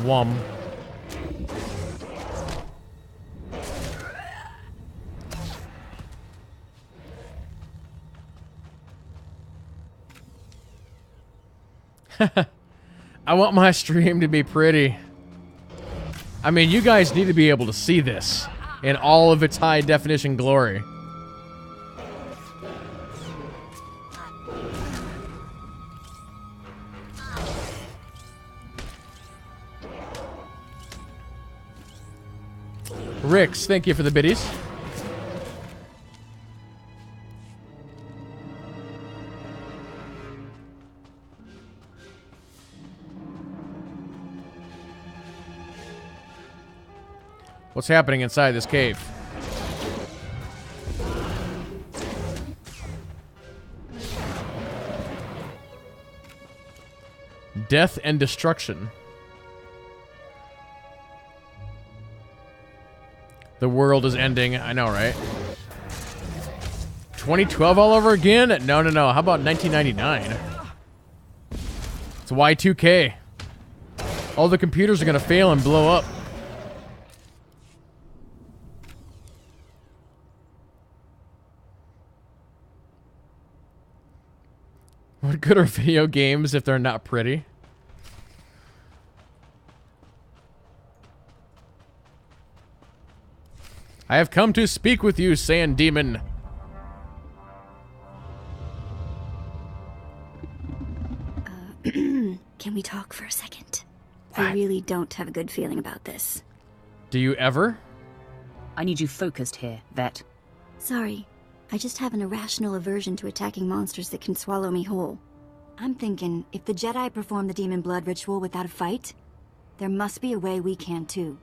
Wum. I want my stream to be pretty. I mean, you guys need to be able to see this in all of its high definition glory. Rix, thank you for the biddies. What's happening inside this cave? Death and destruction. The world is ending. I know, right? 2012 all over again? No. How about 1999? It's Y2K. All the computers are gonna fail and blow up. What good are video games if they're not pretty? I have come to speak with you, Sand Demon. Can we talk for a second? I really don't have a good feeling about this. Do you ever? I need you focused here, Vet. Sorry, I just have an irrational aversion to attacking monsters that can swallow me whole. I'm thinking, if the Jedi perform the demon blood ritual without a fight, there must be a way we can too.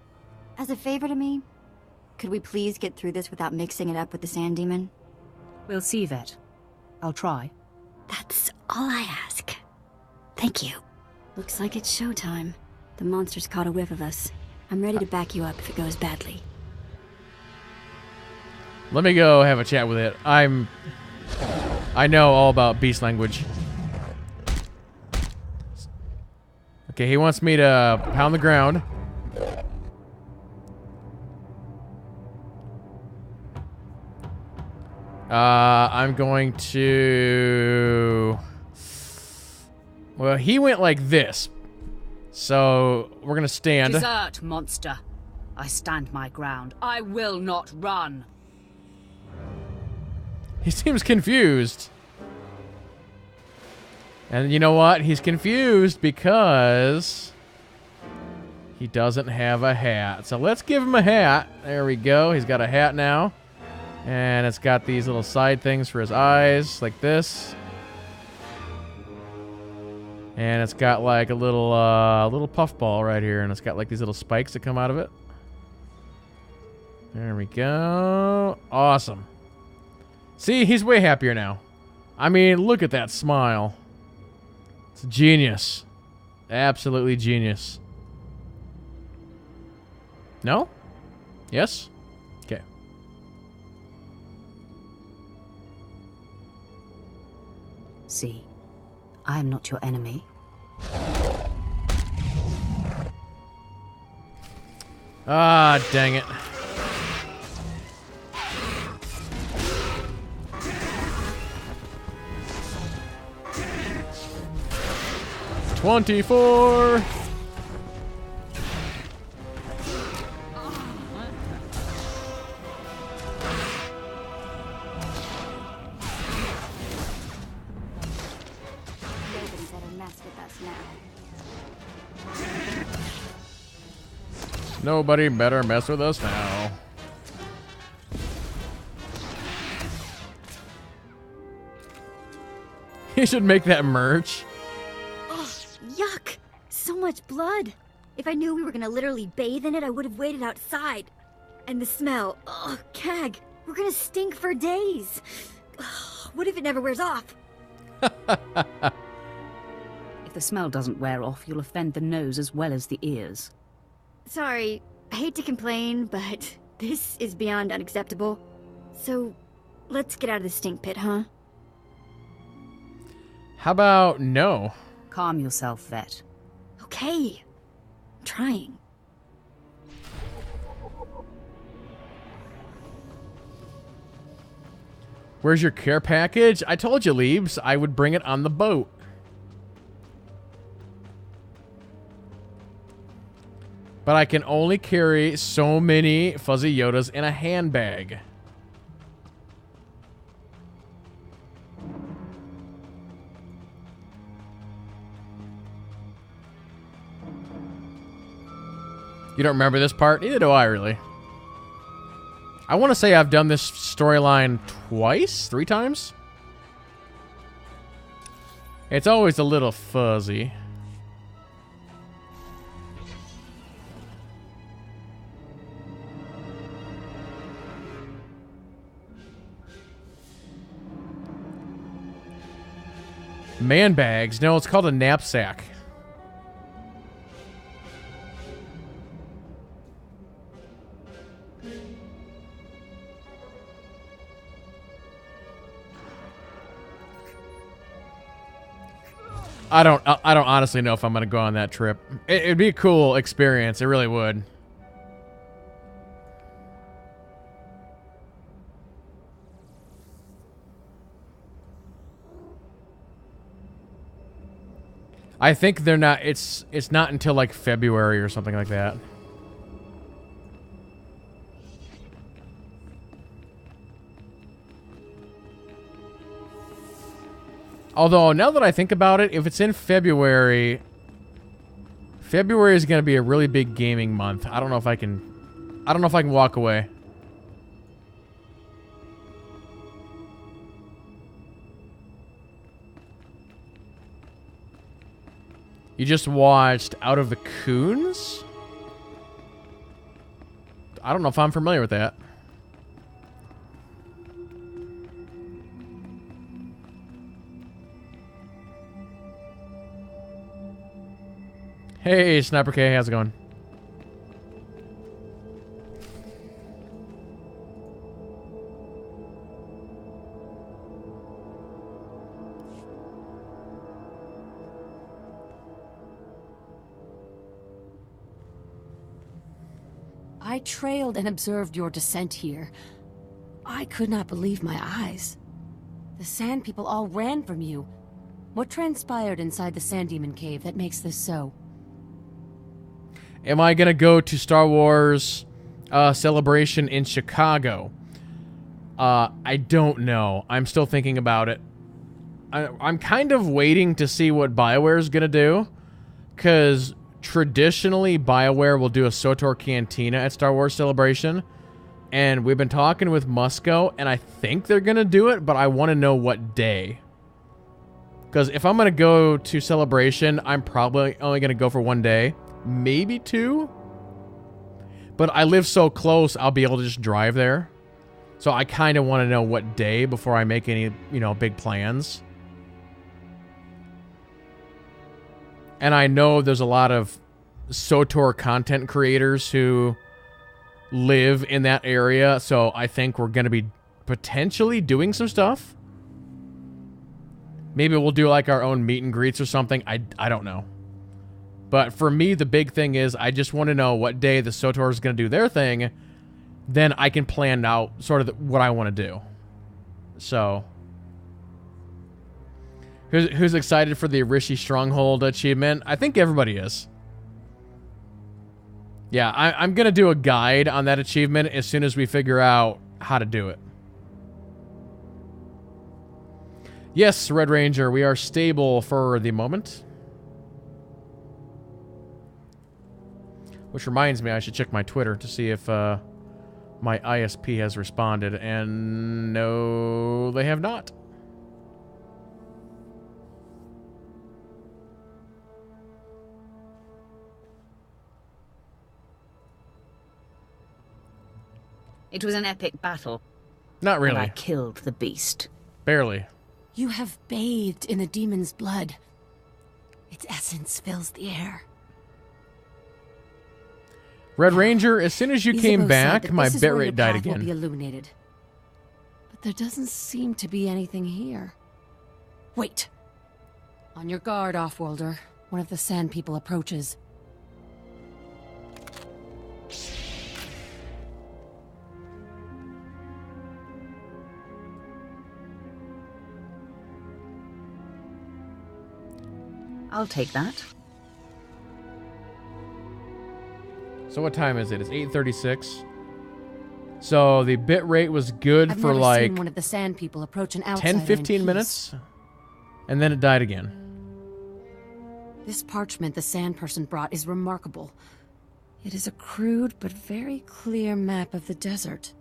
As a favor to me, could we please get through this without mixing it up with the Sand Demon? We'll see, Vet. I'll try. That's all I ask. Thank you. Looks like it's showtime. The monster's caught a whiff of us. I'm ready to back you up if it goes badly. Let me go have a chat with it. I know all about beast language. Okay, he wants me to pound the ground. I'm going to... Well, he went like this. So, we're gonna stand. Desert, monster. I stand my ground. I will not run. He seems confused. And you know what? He's confused because he doesn't have a hat. So let's give him a hat. There we go. He's got a hat now. And it's got these little side things for his eyes, like this. And it's got like a little puffball right here, and it's got like these little spikes that come out of it. There we go. Awesome. See, he's way happier now. I mean, look at that smile. It's genius. Absolutely genius. No? Yes? Okay. See, I am not your enemy. Ah, dang it. $24. Nobody better mess with us now. You should make that merch. Oh, yuck! So much blood. If I knew we were gonna literally bathe in it, I would have waited outside. And the smell. Oh, cag. We're gonna stink for days. Ugh, what if it never wears off? If the smell doesn't wear off, you'll offend the nose as well as the ears. Sorry, I hate to complain, but this is beyond unacceptable. So, let's get out of the stink pit, huh? How about no? Calm yourself, Vet. Okay. I'm trying. Where's your care package? I told you, Leaves, I would bring it on the boat. But I can only carry so many fuzzy Yodas in a handbag. You don't remember this part? Neither do I, really. I want to say I've done this storyline twice? 3 times? It's always a little fuzzy. Man bags? No, it's called a knapsack. I don't honestly know if I'm gonna go on that trip. It'd be a cool experience. It really would. I think they're not. It's not until like February or something like that. Although, now that I think about it, if it's in February, February is going to be a really big gaming month. I don't know if I can walk away. You just watched Out of the Coons? I don't know if I'm familiar with that. Hey, Sniper K, how's it going? I trailed and observed your descent here. I could not believe my eyes. The Sand People all ran from you. What transpired inside the Sand Demon Cave that makes this so? Am I going to go to Star Wars Celebration in Chicago? I don't know. I'm still thinking about it. I'm kind of waiting to see what BioWare is going to do. Because traditionally, BioWare will do a SWTOR Cantina at Star Wars Celebration. And we've been talking with Musco, and I think they're going to do it, but I want to know what day. Because if I'm going to go to Celebration, I'm probably only going to go for one day. Maybe 2, but I live so close, I'll be able to just drive there. So I kind of want to know what day before I make any, big plans. And I know there's a lot of SWTOR content creators who live in that area, so I think we're going to be potentially doing some stuff. Maybe we'll do like our own meet and greets or something. I don't know. But for me, the big thing is I just want to know what day the SWTOR is going to do their thing. Then I can plan out sort of what I want to do. So, who's excited for the Rishi Stronghold achievement? I think everybody is. Yeah, I'm going to do a guide on that achievement as soon as we figure out how to do it. Yes, Red Ranger, we are stable for the moment. Which reminds me, I should check my Twitter to see if my ISP has responded. And no, they have not. It was an epic battle. Not really. And I killed the beast. Barely. You have bathed in the demon's blood. Its essence fills the air. Red Ranger, as soon as you came back, my bitrate died again. Will be illuminated. But there doesn't seem to be anything here. Wait. On your guard, Offworlder. One of the Sand People approaches. I'll take that. So what time is it? It's 8:36. So the bit rate was good for like one of the Sand People approach an outsider 10-15 minutes, and then it died again. This parchment the Sand Person brought is remarkable. It is a crude but very clear map of the desert.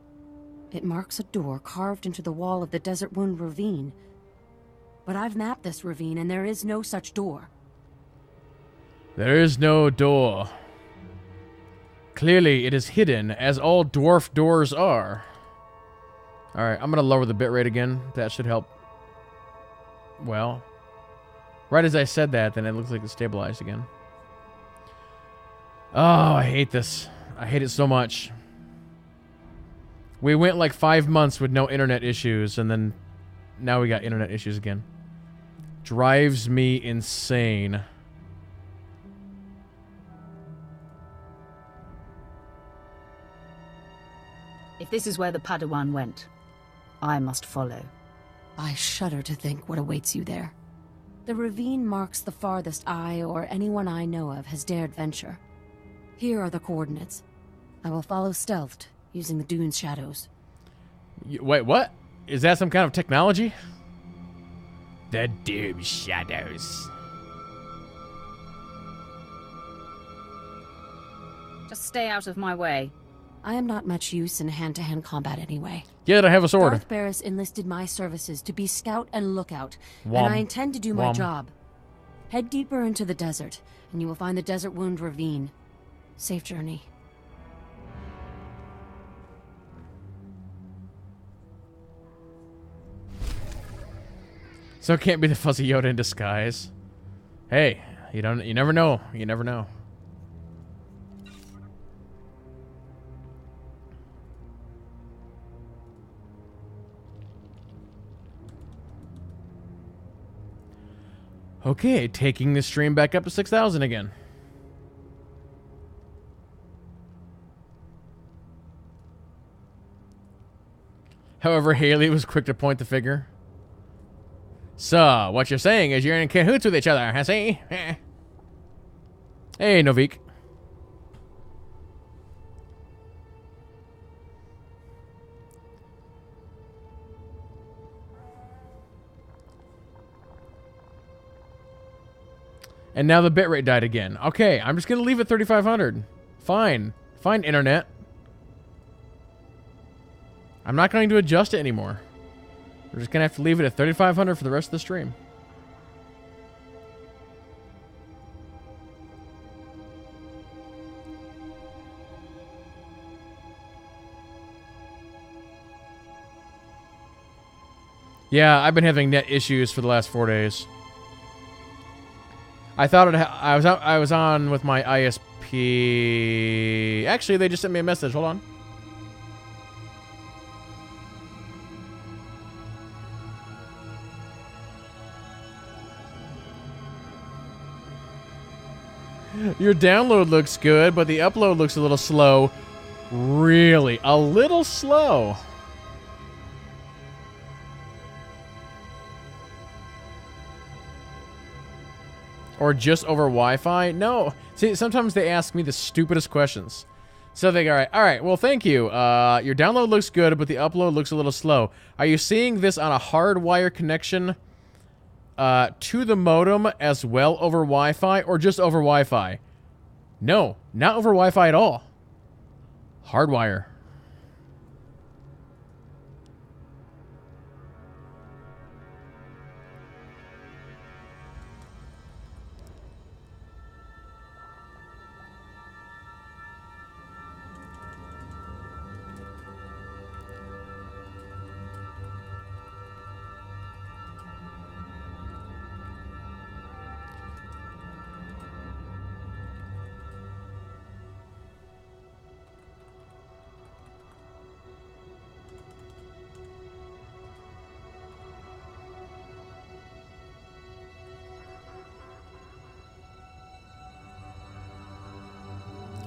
It marks a door carved into the wall of the Desert Wound Ravine. But I've mapped this ravine and there is no such door. There is no door. Clearly, it is hidden, as all dwarf doors are. Alright, I'm going to lower the bitrate again. That should help. Well, right as I said that, then it looks like it stabilized again. Oh, I hate this. I hate it so much. We went like 5 months with no internet issues, and then now we got internet issues again. drives me insane. If this is where the Padawan went, I must follow. I shudder to think what awaits you there. The ravine marks the farthest I or anyone I know of has dared venture. Here are the coordinates. I will follow stealthed, using the dune's shadows. Wait, what? Is that some kind of technology? The Doom Shadows. Just stay out of my way. I am not much use in hand-to-hand combat anyway. Yet I have a sword. Darth Baras enlisted my services to be scout and lookout, Wom. and I intend to do my Wom. job. Head deeper into the desert, and you will find the Desert Wound Ravine. Safe journey. So it can't be the fuzzy Yoda in disguise. Hey, you never know. You never know. Okay, taking the stream back up to 6,000 again. However, Haley was quick to point the finger. So, what you're saying is you're in cahoots with each other, huh, see? Hey, Novik. And now the bitrate died again. Okay, I'm just going to leave it 3,500. Fine. Fine, internet. I'm not going to adjust it anymore. We're just going to have to leave it at 3,500 for the rest of the stream. Yeah, I've been having net issues for the last 4 days. I thought I was on with my ISP. Actually, they just sent me a message. Hold on. Your download looks good, but the upload looks a little slow. Really, a little slow. Or just over Wi-Fi? No. See, sometimes they ask me the stupidest questions. So they go, all right, well, thank you. Your download looks good, but the upload looks a little slow. Are you seeing this on a hardwire connection to the modem as well over Wi-Fi, or just over Wi-Fi? No, not over Wi-Fi at all. Hardwire.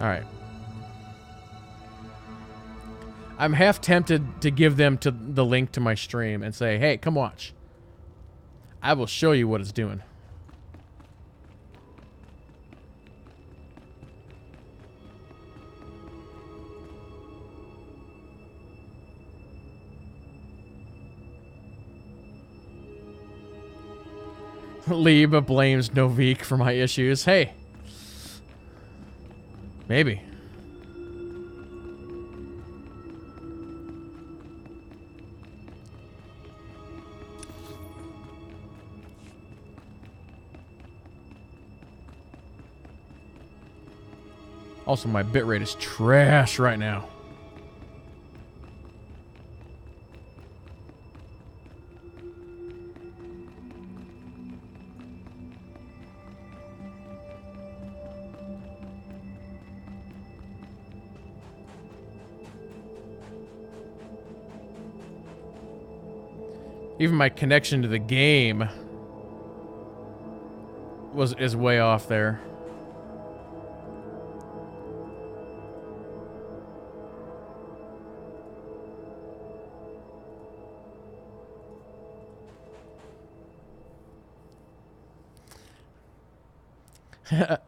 All right. I'm half tempted to give them the link to my stream and say, hey, come watch. I will show you what it's doing. Liba blames Novik for my issues. Hey. Maybe. Also, my bitrate is trash right now. Even my connection to the game is way off there.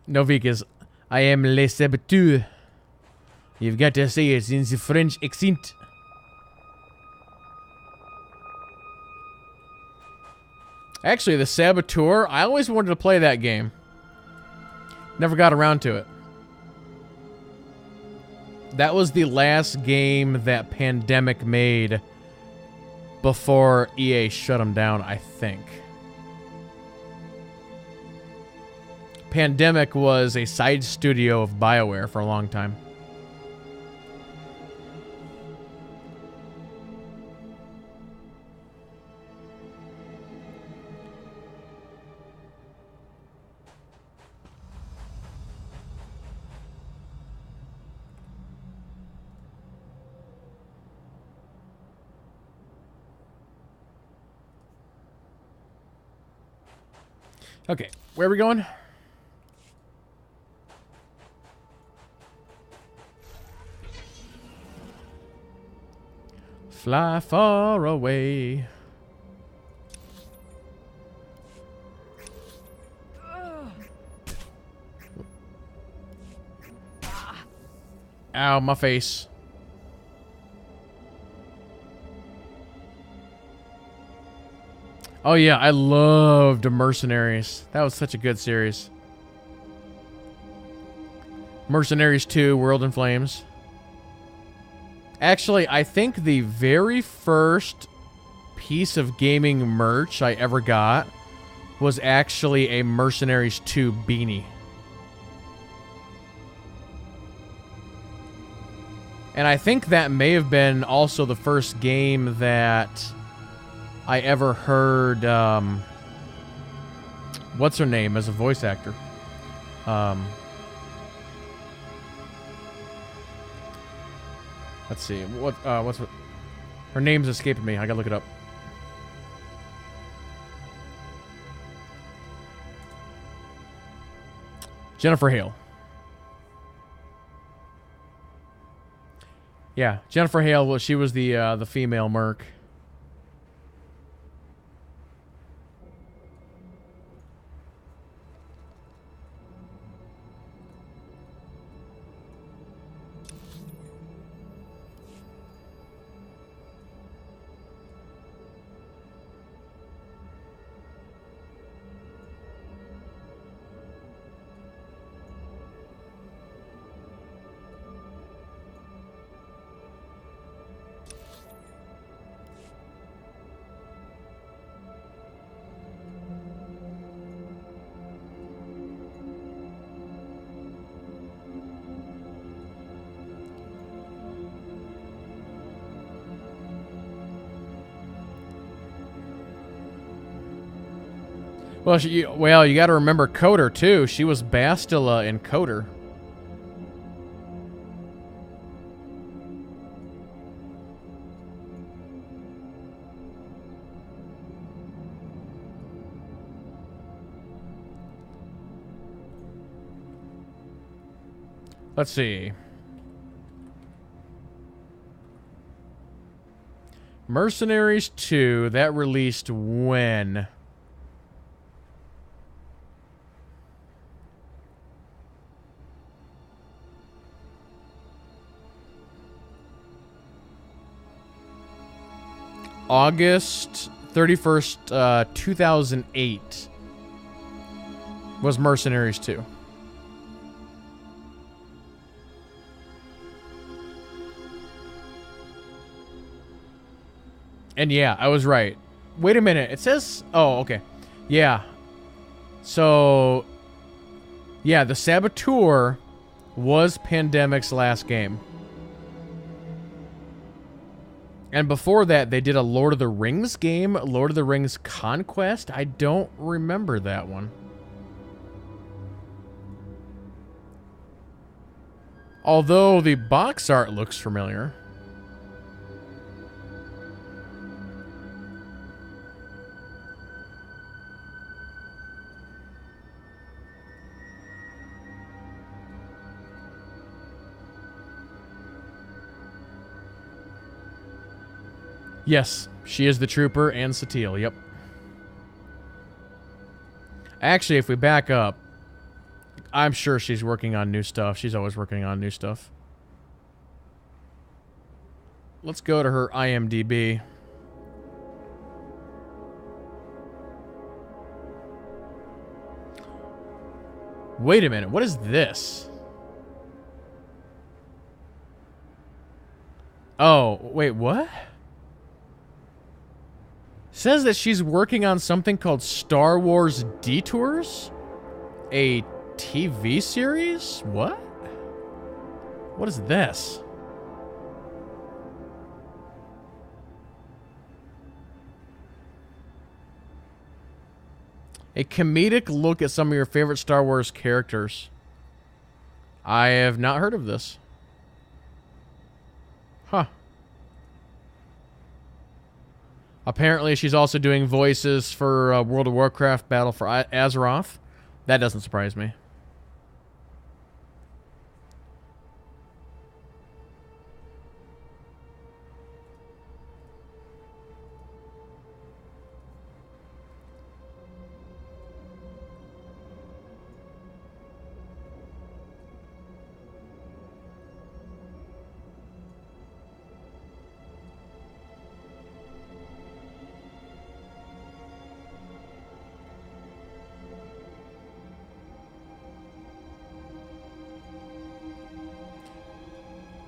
Novik is, I am le saboteur. You've got to say it in the French accent. Actually, the Saboteur, I always wanted to play that game. Never got around to it. That was the last game that Pandemic made before EA shut them down, I think. Pandemic was a side studio of BioWare for a long time. Okay, where are we going? Fly far away. Ow, my face. Oh yeah, I loved Mercenaries. That was such a good series. Mercenaries 2, World in Flames. Actually, I think the very first piece of gaming merch I ever got was actually a Mercenaries 2 beanie. And I think that may have been also the first game that I ever heard, what's her name as a voice actor? Let's see, what's her name's escaping me. I gotta look it up. Jennifer Hale. Yeah, Jennifer Hale. Well, she was the female merc. Well, you got to remember Coder too. She was Bastila in Coder. Let's see. Mercenaries 2, that released when? August 31st, 2008 was Mercenaries 2. And yeah, I was right. Wait a minute. It says... Oh, okay. Yeah. So... Yeah, the Saboteur was Pandemic's last game. And before that, they did a Lord of the Rings game, Lord of the Rings Conquest. I don't remember that one. Although the box art looks familiar. Yes, she is the trooper and Satele, yep. Actually, if we back up, I'm sure she's working on new stuff. She's always working on new stuff. Let's go to her IMDb. Wait a minute, what is this? Oh, wait, what? Says that she's working on something called Star Wars Detours? A TV series? What? What is this? A comedic look at some of your favorite Star Wars characters. I have not heard of this. Huh. Apparently, she's also doing voices for World of Warcraft Battle for Azeroth. That doesn't surprise me.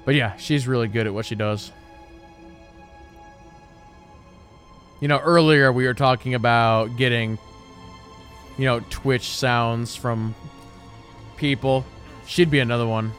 But yeah, she's really good at what she does. You know, earlier we were talking about getting, you know, Twitch sounds from people. She'd be another one.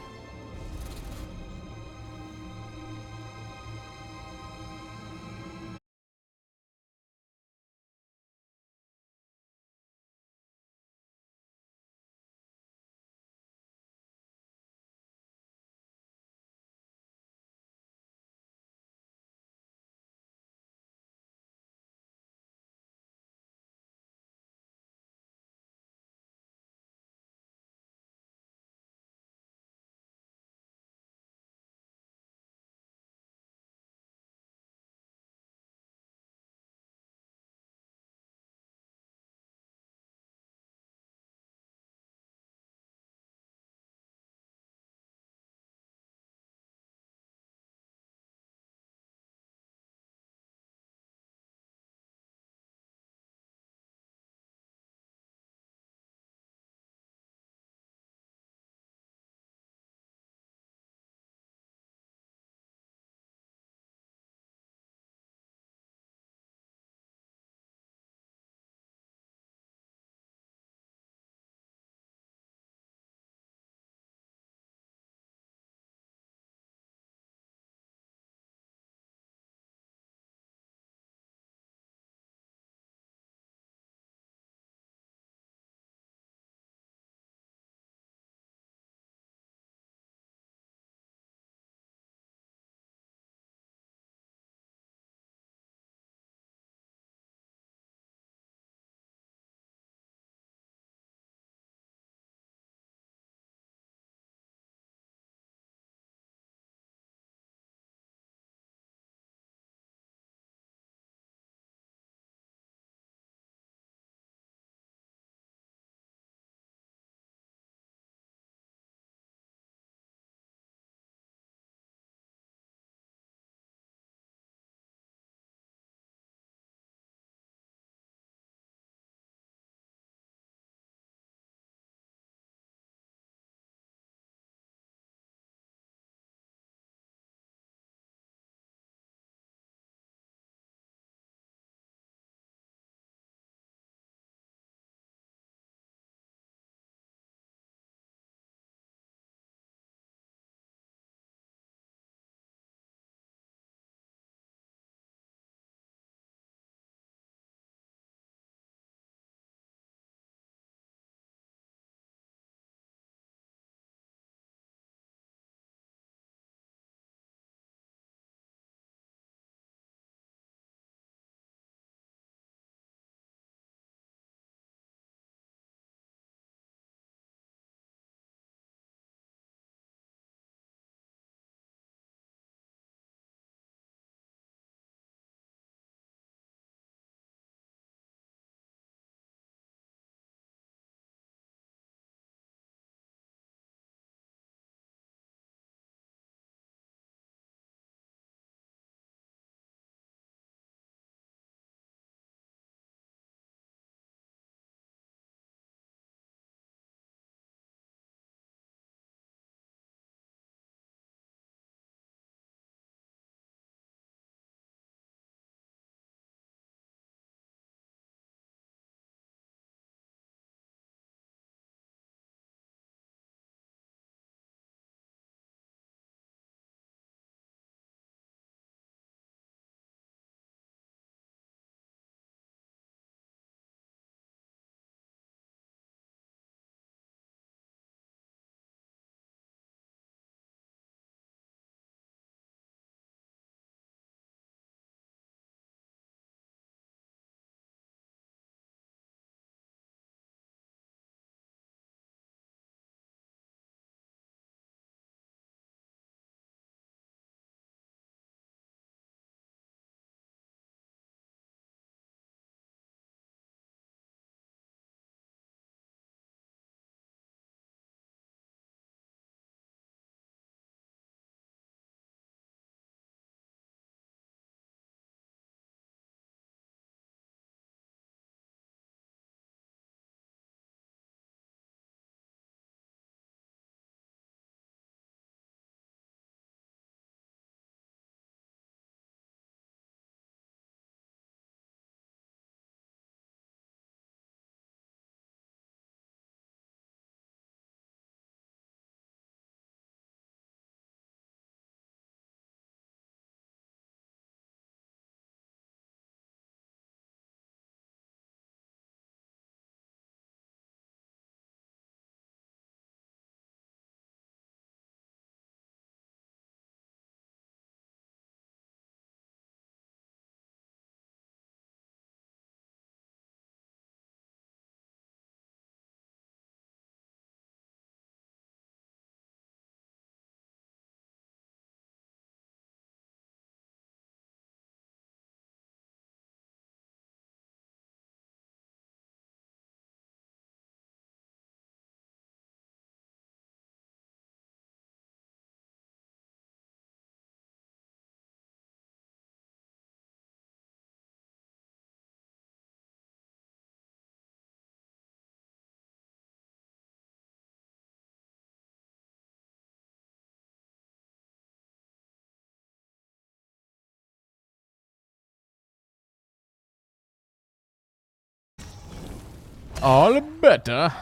All better.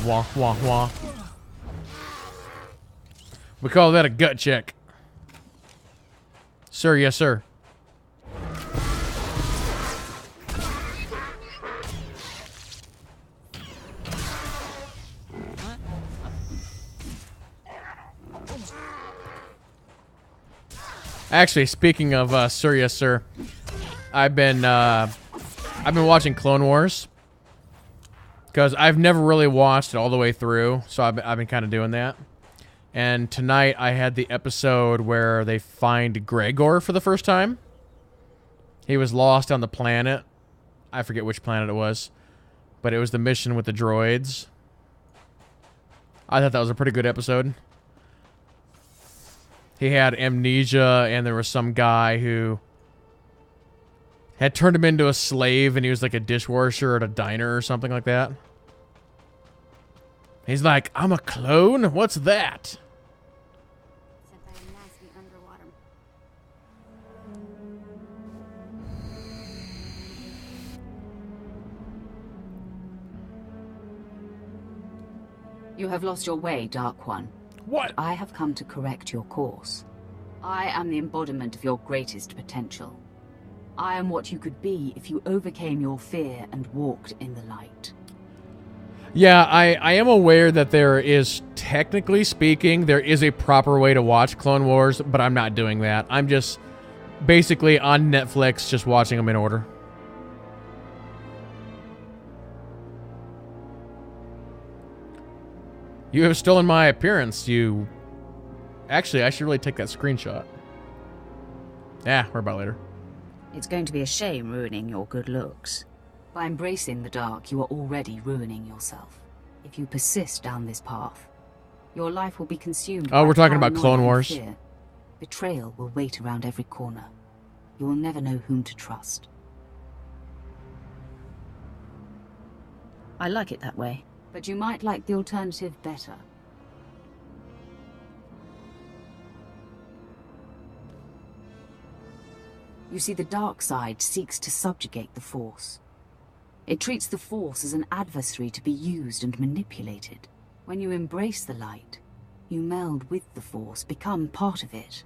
Wah, wah, wah. We call that a gut check. Sir, yes, sir. Actually, speaking of sir, yes, sir, I've been watching Clone Wars because I've never really watched it all the way through, so I've been kind of doing that. And tonight I had the episode where they find Gregor for the first time. He was lost on the planet. I forget which planet it was, but it was the mission with the droids. I thought that was a pretty good episode. He had amnesia, and there was some guy who had turned him into a slave, and he was like a dishwasher at a diner or something like that. He's like, I'm a clone? What's that? Sent by a nasty underwater. You have lost your way, Dark One. What? I have come to correct your course. I am the embodiment of your greatest potential. I am what you could be if you overcame your fear and walked in the light. Yeah, I am aware that there is, technically speaking, there is a proper way to watch Clone Wars, but I'm not doing that. I'm just basically on Netflix, just watching them in order. You have stolen my appearance, you... Actually, I should really take that screenshot. Yeah, worry about it later. It's going to be a shame ruining your good looks. By embracing the dark, you are already ruining yourself. If you persist down this path, your life will be consumed by we're talking about paranoia Clone and Wars. fear. Betrayal will wait around every corner. You will never know whom to trust. I like it that way, but you might like the alternative better. You see, the dark side seeks to subjugate the Force. It treats the Force as an adversary to be used and manipulated. When you embrace the light, you meld with the Force, become part of it.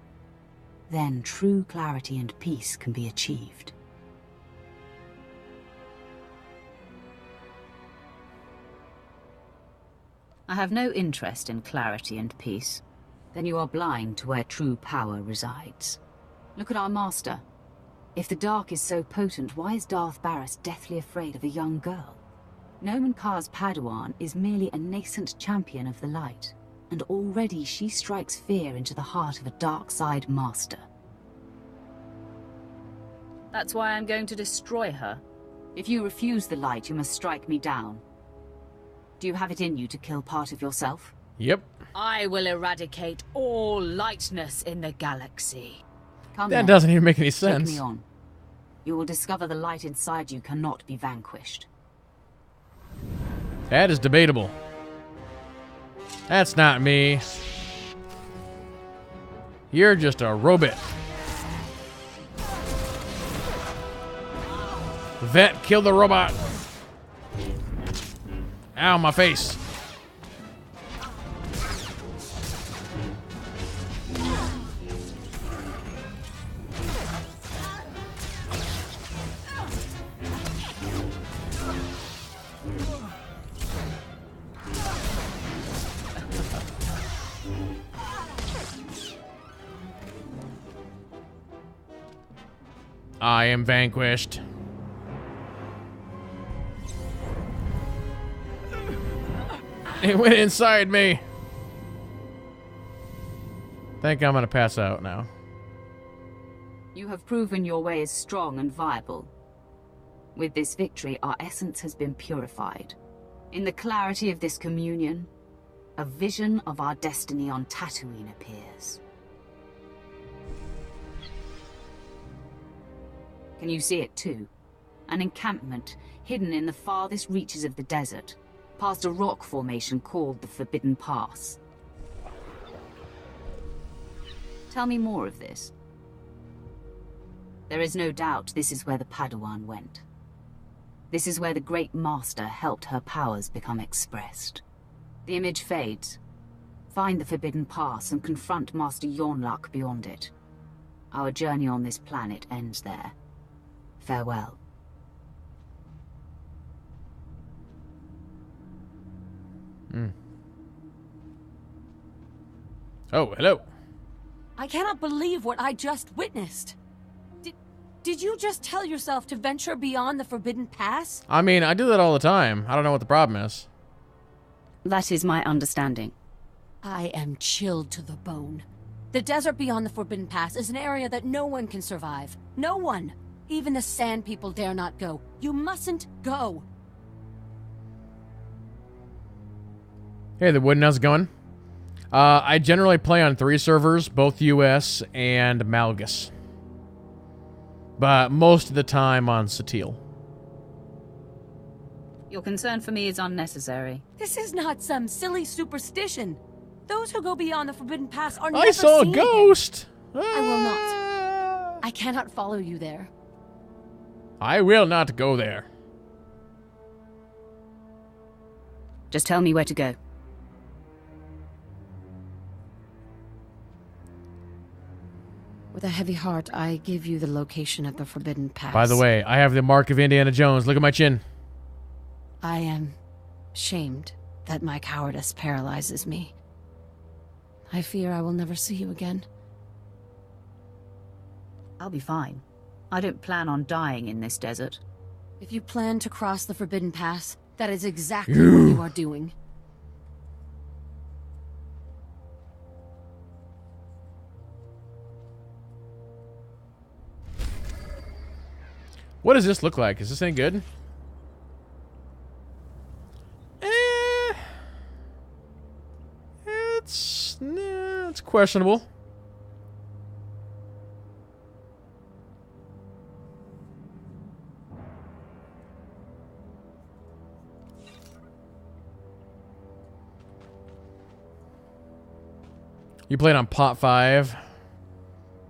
Then true clarity and peace can be achieved. I have no interest in clarity and peace. Then you are blind to where true power resides. Look at our master. If the dark is so potent, why is Darth Baras deathly afraid of a young girl? Nomen Kar's Padawan is merely a nascent champion of the light, and already she strikes fear into the heart of a dark side master. That's why I'm going to destroy her. If you refuse the light, you must strike me down. Do you have it in you to kill part of yourself? Yep. I will eradicate all lightness in the galaxy. Come That then. doesn't even make any Take sense. me on. You will discover the light inside you cannot be vanquished. That is debatable. That's not me. You're just a robot. Vet, kill the robot. Ow, my face. I am vanquished. It went inside me. Think I'm gonna pass out now. You have proven your way is strong and viable. With this victory, our essence has been purified. In the clarity of this communion, a vision of our destiny on Tatooine appears. Can you see it too? An encampment hidden in the farthest reaches of the desert, past a rock formation called the Forbidden Pass. Tell me more of this. There is no doubt this is where the Padawan went. This is where the Great Master helped her powers become expressed. The image fades. Find the Forbidden Pass and confront Master Yonlak beyond it. Our journey on this planet ends there. Farewell. Oh, hello. I cannot believe what I just witnessed. Did you just tell yourself to venture beyond the Forbidden Pass? I mean, I do that all the time. I don't know what the problem is. That is my understanding. I am chilled to the bone. The desert beyond the Forbidden Pass is an area that no one can survive. No one. Even the Sand People dare not go. You mustn't go. Hey, the Wooden, how's it going? I generally play on 3 servers, both US and Malgus. But most of the time on SWTOR. Your concern for me is unnecessary. This is not some silly superstition. Those who go beyond the Forbidden Pass are never I saw a seen ghost! again. I will not. I cannot follow you there. I will not go there. Just tell me where to go. With a heavy heart, I give you the location of the Forbidden Pass. By the way, I have the mark of Indiana Jones. Look at my chin. I am shamed that my cowardice paralyzes me. I fear I will never see you again. I'll be fine. I don't plan on dying in this desert. If you plan to cross the Forbidden Pass, that is exactly what you are doing. What does this look like? Is this any good? It's questionable. You played on Pot 5.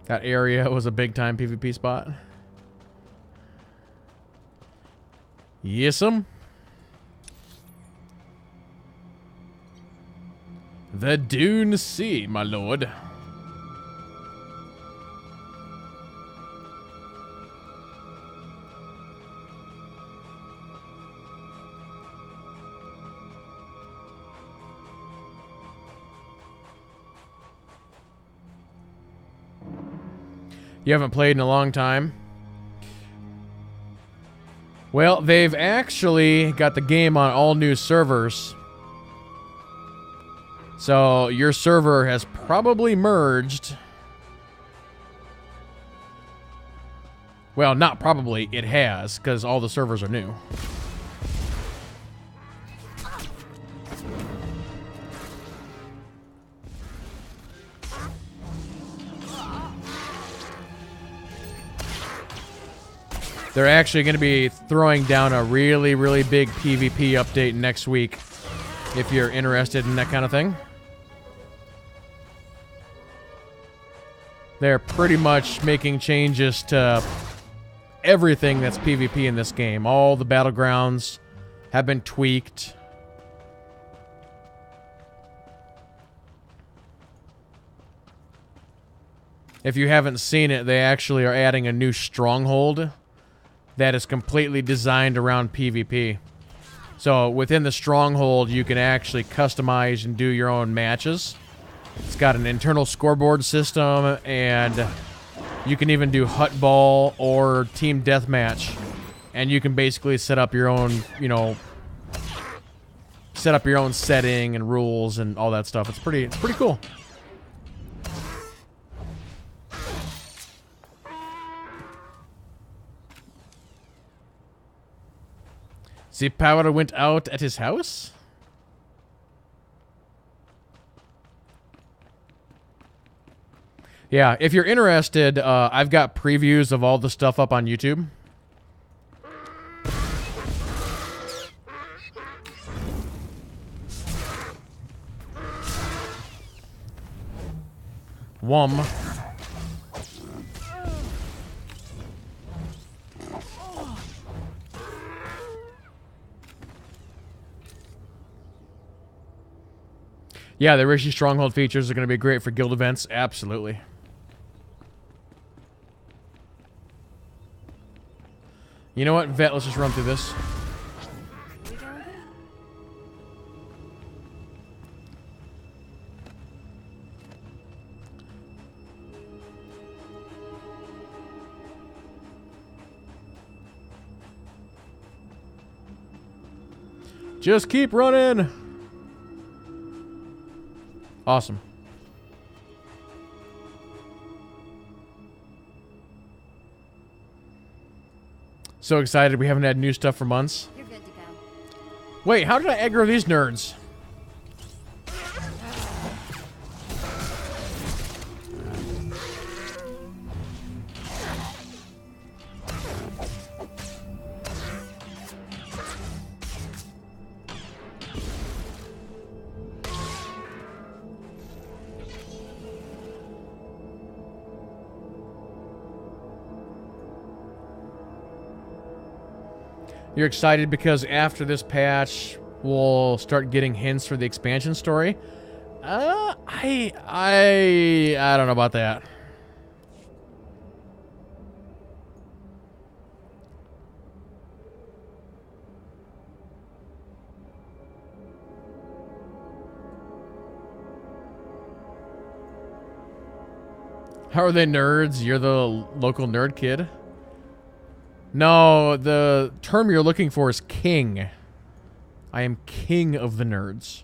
That area was a big-time PvP spot. Yes'm. The Dune Sea, my lord. You haven't played in a long time? Well, they've actually got the game on all new servers. So your server has probably merged. Well, not probably, it has, because all the servers are new. They're actually going to be throwing down a really, really big PvP update next week, if you're interested in that kind of thing. They're pretty much making changes to everything that's PvP in this game. All the battlegrounds have been tweaked. If you haven't seen it, they actually are adding a new stronghold that is completely designed around PvP. So within the stronghold, you can actually customize and do your own matches. It's got an internal scoreboard system, and you can even do hut ball or team deathmatch. And you can basically set up your own, you know, set up your own setting and rules and all that stuff. It's pretty cool. The power went out at his house? Yeah, if you're interested, I've got previews of all the stuff up on YouTube. Wum. Yeah, the Rishi Stronghold features are going to be great for guild events. Absolutely. You know what, Vet? Let's just run through this. Just keep running. Awesome. So excited. We haven't had new stuff for months. You're good to go. Wait, how did I aggro these nerds? You're excited because after this patch, we'll start getting hints for the expansion story. I don't know about that. How are they nerds? You're the local nerd kid? No, the term you're looking for is king. I am king of the nerds.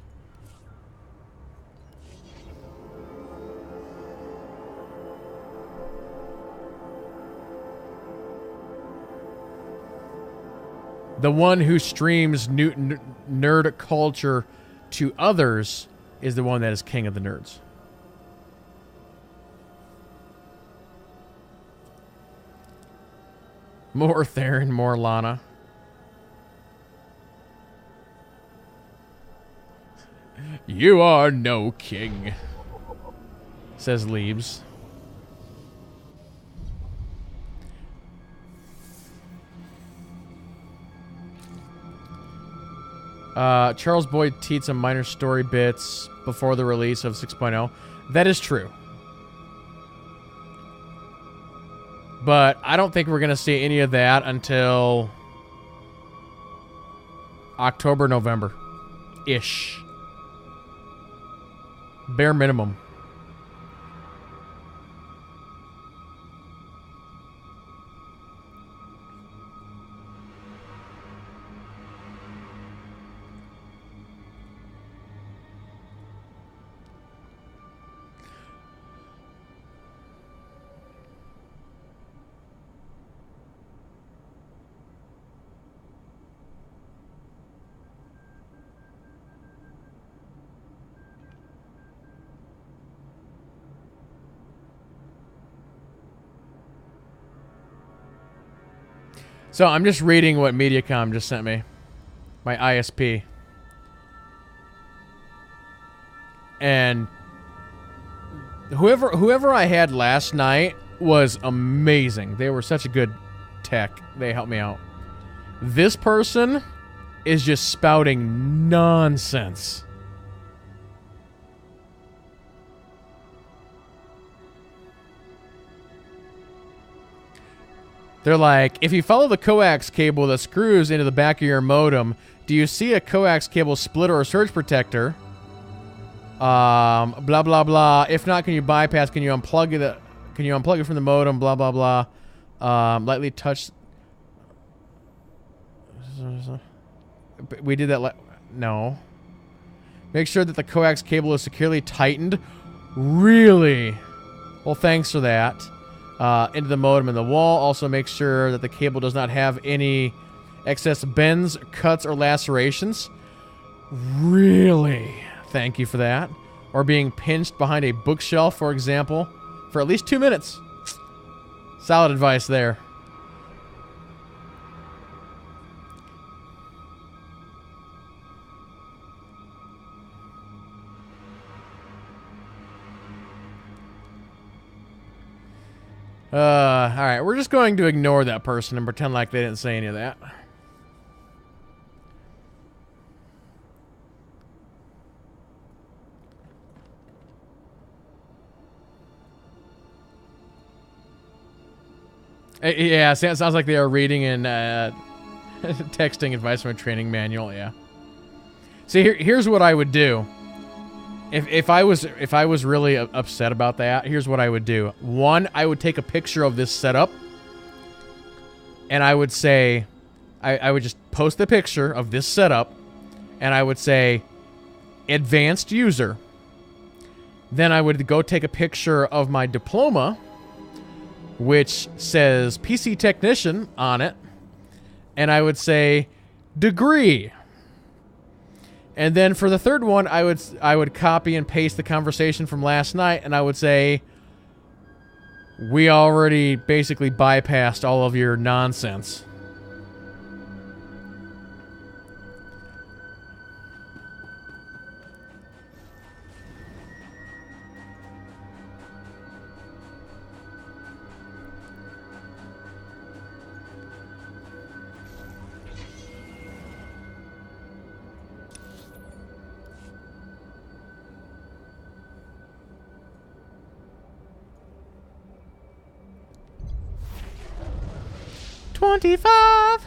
The one who streams nerd culture to others is the one that is king of the nerds. More Theron, more Lana. You are no king, says Leaves. Charles Boyd teed some minor story bits before the release of 6.0. That is true. But I don't think we're going to see any of that until October, November-ish. Bare minimum. So I'm just reading what Mediacom just sent me. My ISP. And whoever I had last night was amazing. They were such a good tech. They helped me out. This person is just spouting nonsense. They're like, if you follow the coax cable that screws into the back of your modem, do you see a coax cable splitter or surge protector? Blah blah blah. If not, can you bypass? Can you unplug it? Can you unplug it from the modem? Blah blah blah. Lightly touch. We did that. No. Make sure that the coax cable is securely tightened. Really? Well, thanks for that. Into the modem and the wall. Also make sure that the cable does not have any excess bends, cuts, or lacerations. Really? Thank you for that. Or being pinched behind a bookshelf, for example, for at least 2 minutes. Solid advice there. Alright, we're just going to ignore that person and pretend like they didn't say any of that. Yeah, sounds like they are reading and texting advice from a training manual. Yeah. See, here's what I would do. If I was really upset about that, here's what I would do. One, I would take a picture of this setup, and I would say, I would just post the picture of this setup, and I would say, advanced user. Then I would go take a picture of my diploma, which says PC technician on it, and I would say degree. And then for the third one, I would copy and paste the conversation from last night, and I would say, we already basically bypassed all of your nonsense. $25.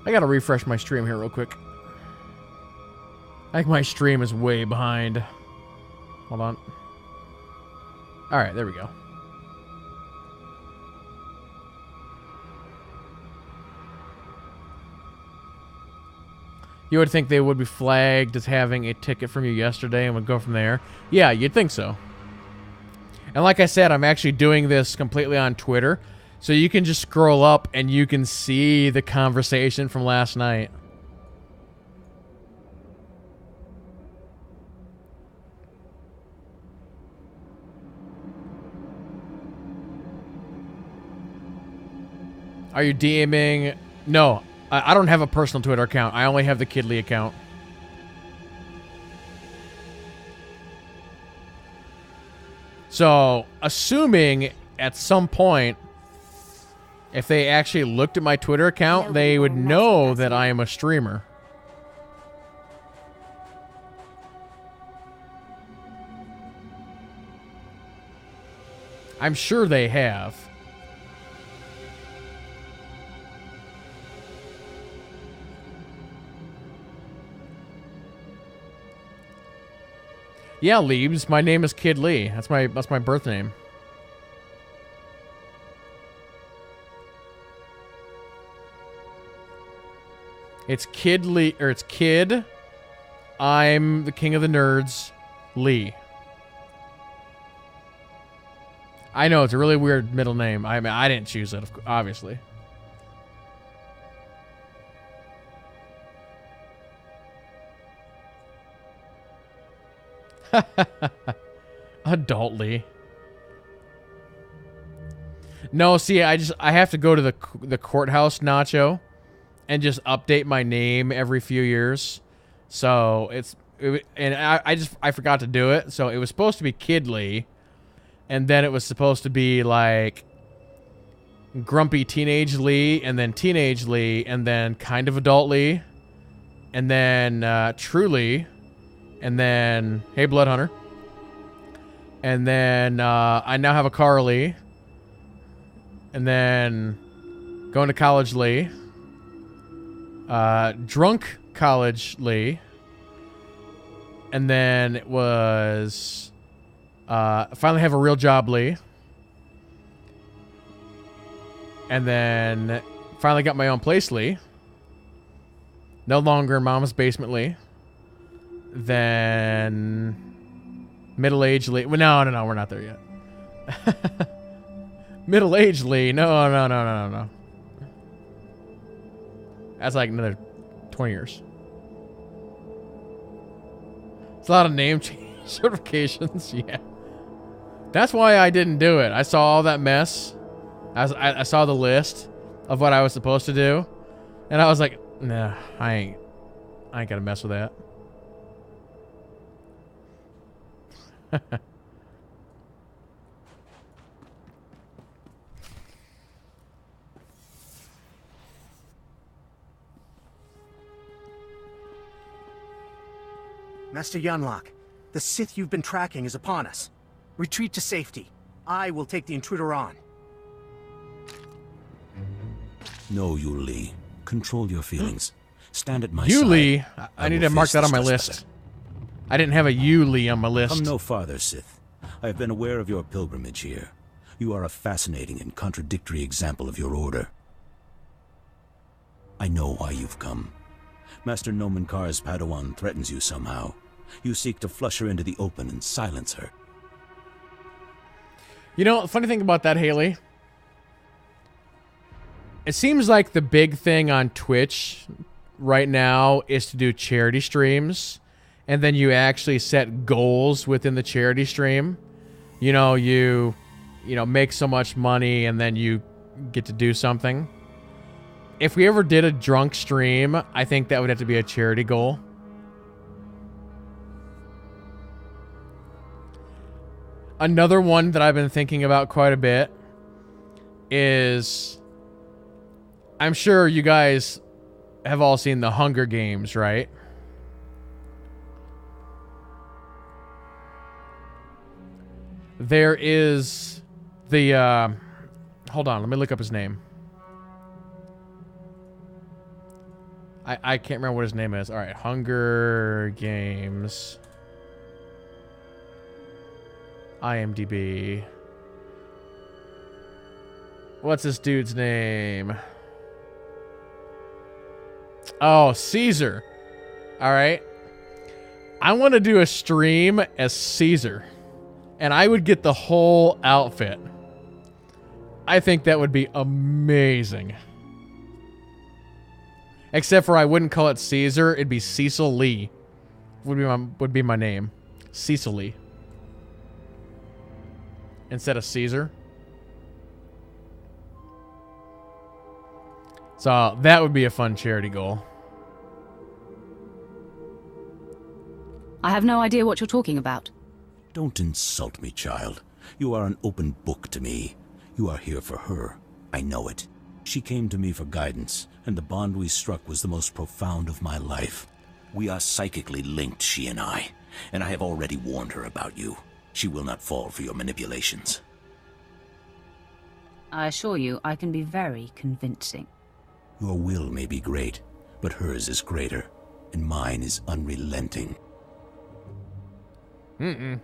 I gotta refresh my stream here real quick. I think my stream is way behind. Hold on. Alright, there we go. You would think they would be flagged as having a ticket from you yesterday and would go from there. Yeah, you'd think so. And like I said, I'm actually doing this completely on Twitter. So you can just scroll up and you can see the conversation from last night. Are you DMing? No. I don't have a personal Twitter account. I only have the Kidley account. So, assuming at some point, if they actually looked at my Twitter account, they would know that I am a streamer. I'm sure they have. Yeah, Leebs. My name is Kid Lee. That's my birth name. It's Kid Lee, or it's Kid. I'm the king of the nerds, Lee. I know, it's a really weird middle name. I mean, I didn't choose it, obviously. Adult Lee. No, see, I have to go to the courthouse, Nacho, and just update my name every few years. So I forgot to do it. So it was supposed to be Kid Lee, and then it was supposed to be like Grumpy Teenage Lee, and then Teenage Lee, and then Kind of Adult Lee, and then True Lee, and then Hey Blood Hunter, and then I now have a Carly, and then Going to College Lee, Drunk College Lee, and then it was Finally Have a Real Job Lee, and then Finally Got My Own Place Lee, No Longer in Mama's Basement Lee, then Middle-Aged Lee. Well, no, we're not there yet. Middle-Aged Lee. No. That's like another 20 years. It's a lot of name change certifications. Yeah. That's why I didn't do it. I saw all that mess. I saw the list of what I was supposed to do. And I was like, nah, I ain't gonna mess with that. Master Yunlock, the Sith you've been tracking is upon us. Retreat to safety. I will take the intruder on. No, Yuli. Control your feelings. Stand at my Yuli? side. I need to mark that on my list. I didn't have a Yuli on my list. Come no farther, Sith. I have been aware of your pilgrimage here. You are a fascinating and contradictory example of your order. I know why you've come. Master Nomenkar's Padawan threatens you somehow. You seek to flush her into the open and silence her. You know, the funny thing about that, Haley, it seems like the big thing on Twitch right now is to do charity streams, and then you actually set goals within the charity stream. You know, you make so much money, and then you get to do something. If we ever did a drunk stream, I think that would have to be a charity goal. Another one that I've been thinking about quite a bit is, I'm sure you guys have all seen the Hunger Games, right? There is the, hold on, let me look up his name. I can't remember what his name is. All right, Hunger Games. IMDb. What's this dude's name? Oh, Caesar. All right. I want to do a stream as Caesar, and I would get the whole outfit. I think that would be amazing. Except for I wouldn't call it Caesar. It'd be Cecil Lee. Would be my name. Cecil Lee. Instead of Caesar. So that would be a fun charity goal. I have no idea what you're talking about. Don't insult me, child. You are an open book to me. You are here for her. I know it. She came to me for guidance, and the bond we struck was the most profound of my life. We are psychically linked, she and I have already warned her about you. She will not fall for your manipulations. I assure you, I can be very convincing. Your will may be great, but hers is greater, and mine is unrelenting. The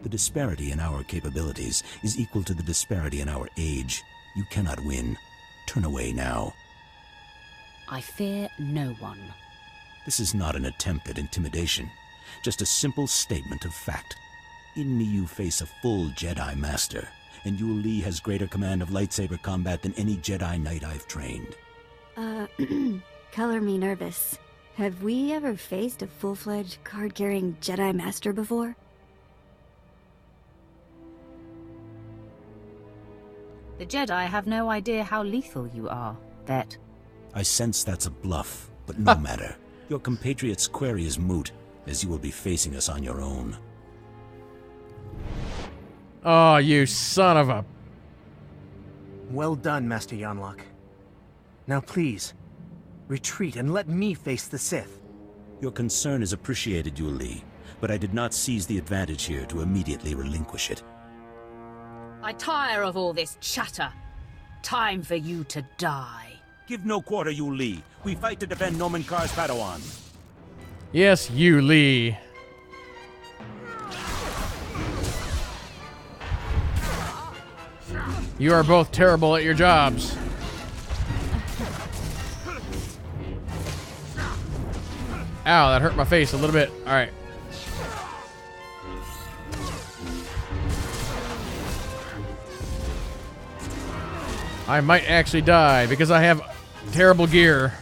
disparity in our capabilities is equal to the disparity in our age. You cannot win. Turn away now. I fear no one. This is not an attempt at intimidation, just a simple statement of fact. In me you face a full Jedi Master, and Yuli has greater command of lightsaber combat than any Jedi Knight I've trained. Color me nervous. Have we ever faced a full-fledged card-carrying Jedi Master before? The Jedi have no idea how lethal you are, Vet. I sense that's a bluff, but no matter. Your compatriot's query is moot, as you will be facing us on your own. Oh, you son of a... Well done, Master Yunlock. Now please, retreat and let me face the Sith. Your concern is appreciated, Yuli, but I did not seize the advantage here to immediately relinquish it. I tire of all this chatter. Time for you to die. Give no quarter, Yuli. We fight to defend Nomenkar's Padawan. Yes, you, Lee. You are both terrible at your jobs. Ow, that hurt my face a little bit. All right. I might actually die because I have terrible gear.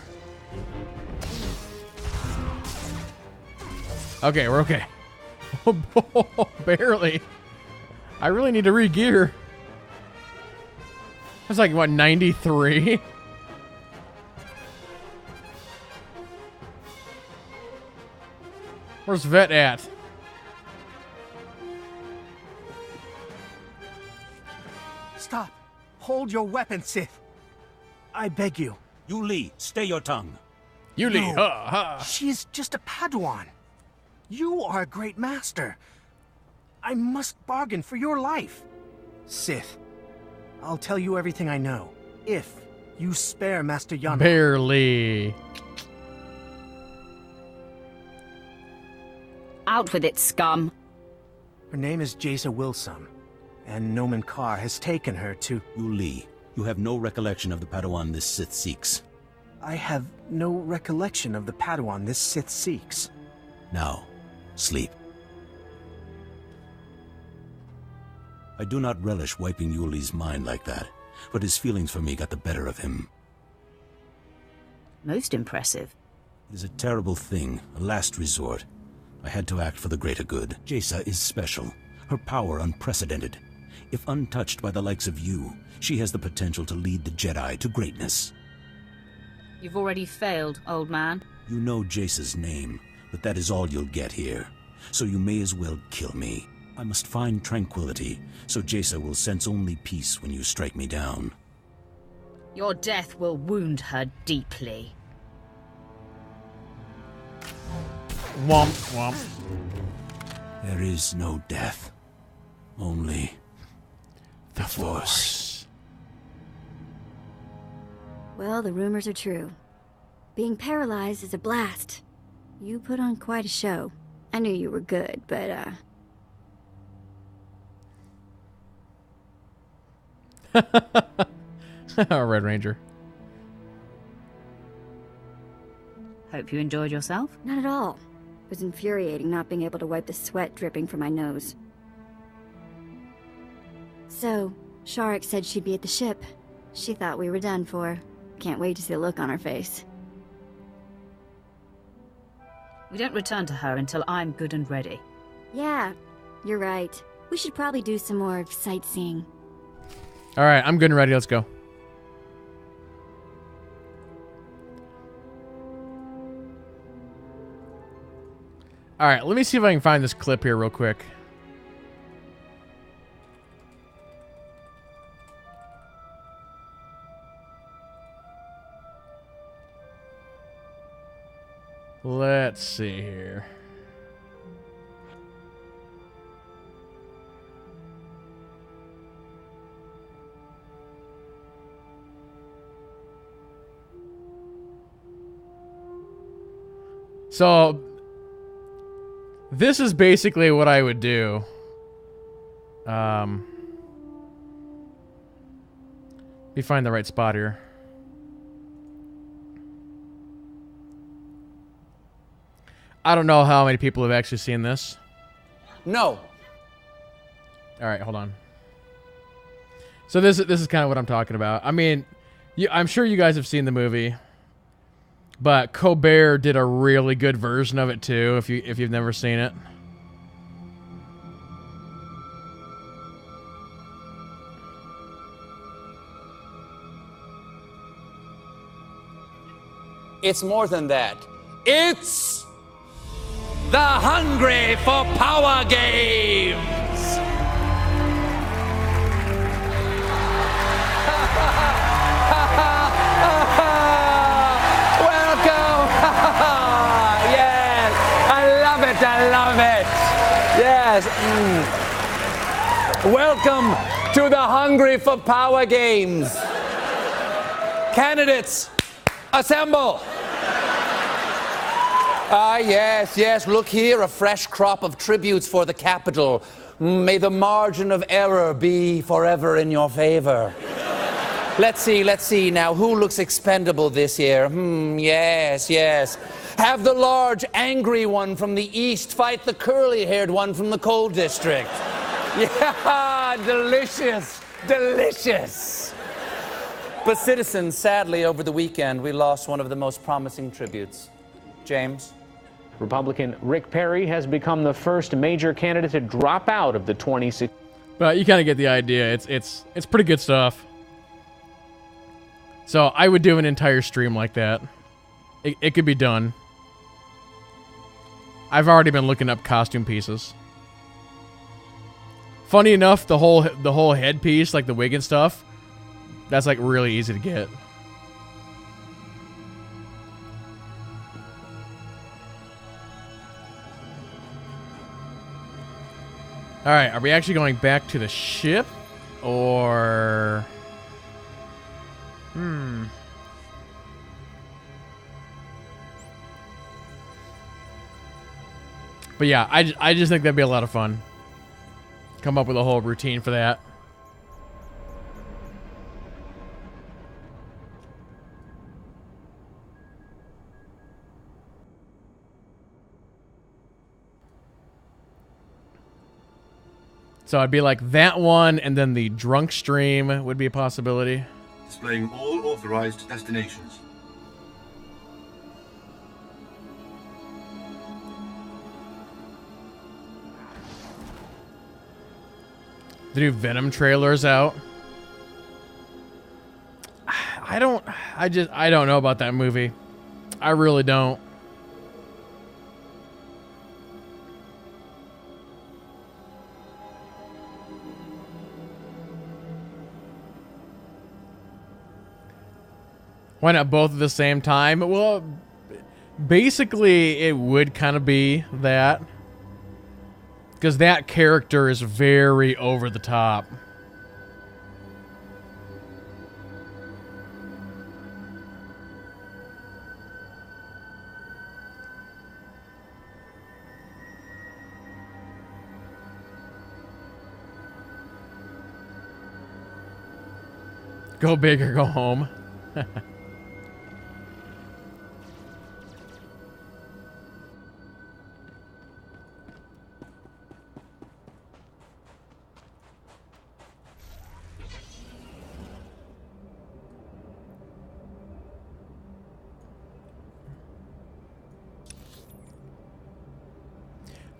Okay, we're okay. Barely. I really need to re-gear. That's like, what, 93? Where's Vet at? Stop. Hold your weapon, Sith. I beg you. Yuli, stay your tongue. Yuli, No, ha ha. she is just a Padawan. You are a great master. I must bargain for your life. Sith, I'll tell you everything I know, if you spare Master Yonok. Barely. Out with it, scum. Her name is Jaisa Wilsum, and Nomen Karr has taken her to... Yu Li, you have no recollection of the Padawan this Sith seeks. I have no recollection of the Padawan this Sith seeks. Now, sleep. I do not relish wiping Yu Li's mind like that, but his feelings for me got the better of him. Most impressive. It is a terrible thing, a last resort. I had to act for the greater good. Jaisa is special, her power unprecedented. If untouched by the likes of you, she has the potential to lead the Jedi to greatness. You've already failed, old man. You know Jaisa's name, but that is all you'll get here. So you may as well kill me. I must find tranquility, so Jaisa will sense only peace when you strike me down. Your death will wound her deeply. Womp, womp. There is no death. Only... the Force. Well, the rumors are true. Being paralyzed is a blast. You put on quite a show. I knew you were good, but, Red Ranger. Hope you enjoyed yourself. not at all. It was infuriating not being able to wipe the sweat dripping from my nose. So, Sharik said she'd be at the ship. She thought we were done for. Can't wait to see the look on her face. We don't return to her until I'm good and ready. Yeah, you're right. We should probably do some more sightseeing. All right, I'm good and ready. Let's go. All right, let me see if I can find this clip here real quick. Let's see here. So, this is basically what I would do. Let me find the right spot here. I don't know how many people have actually seen this. No. All right, hold on. So this is kind of what I'm talking about. I mean, I'm sure you guys have seen the movie, but Colbert did a really good version of it too. If you've never seen it. It's more than that. It's the Hungry for Power Games! Welcome! Yes! I love it, I love it! Yes! Welcome to the Hungry for Power Games! Candidates, assemble! Yes, yes, look here, a fresh crop of tributes for the capital. May the margin of error be forever in your favor. Let's see now, who looks expendable this year? Yes, yes. Have the large, angry one from the east fight the curly-haired one from the coal district. Yeah, delicious, delicious. But citizens, sadly, over the weekend, we lost one of the most promising tributes. James? Republican Rick Perry has become the first major candidate to drop out of the 2016. But you kind of get the idea. It's pretty good stuff. So I would do an entire stream like that. It could be done. I've already been looking up costume pieces. Funny enough, the whole headpiece, like the wig and stuff, that's like really easy to get. All right, are we actually going back to the ship, or? But yeah, I just think that'd be a lot of fun. Come up with a whole routine for that. So I'd be like that one, and then the drunk stream would be a possibility. Displaying all authorized destinations. The new Venom trailer's out. I don't know about that movie. I really don't. Why not both at the same time? Well, basically, it would kind of be that. Because that character is very over the top. Go big or go home.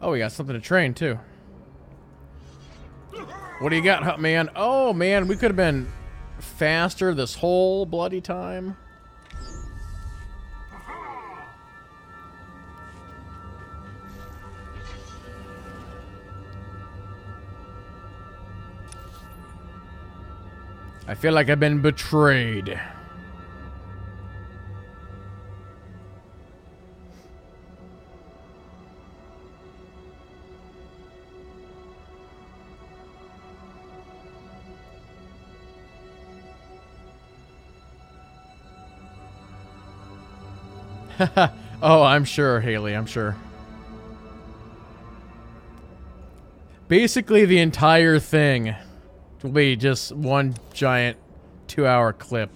Oh, we got something to train, too. What do you got, Hut Man? Oh, man, we could have been faster this whole bloody time. I feel like I've been betrayed. Oh, I'm sure, Haley, I'm sure. Basically, the entire thing will be just one giant 2-hour clip.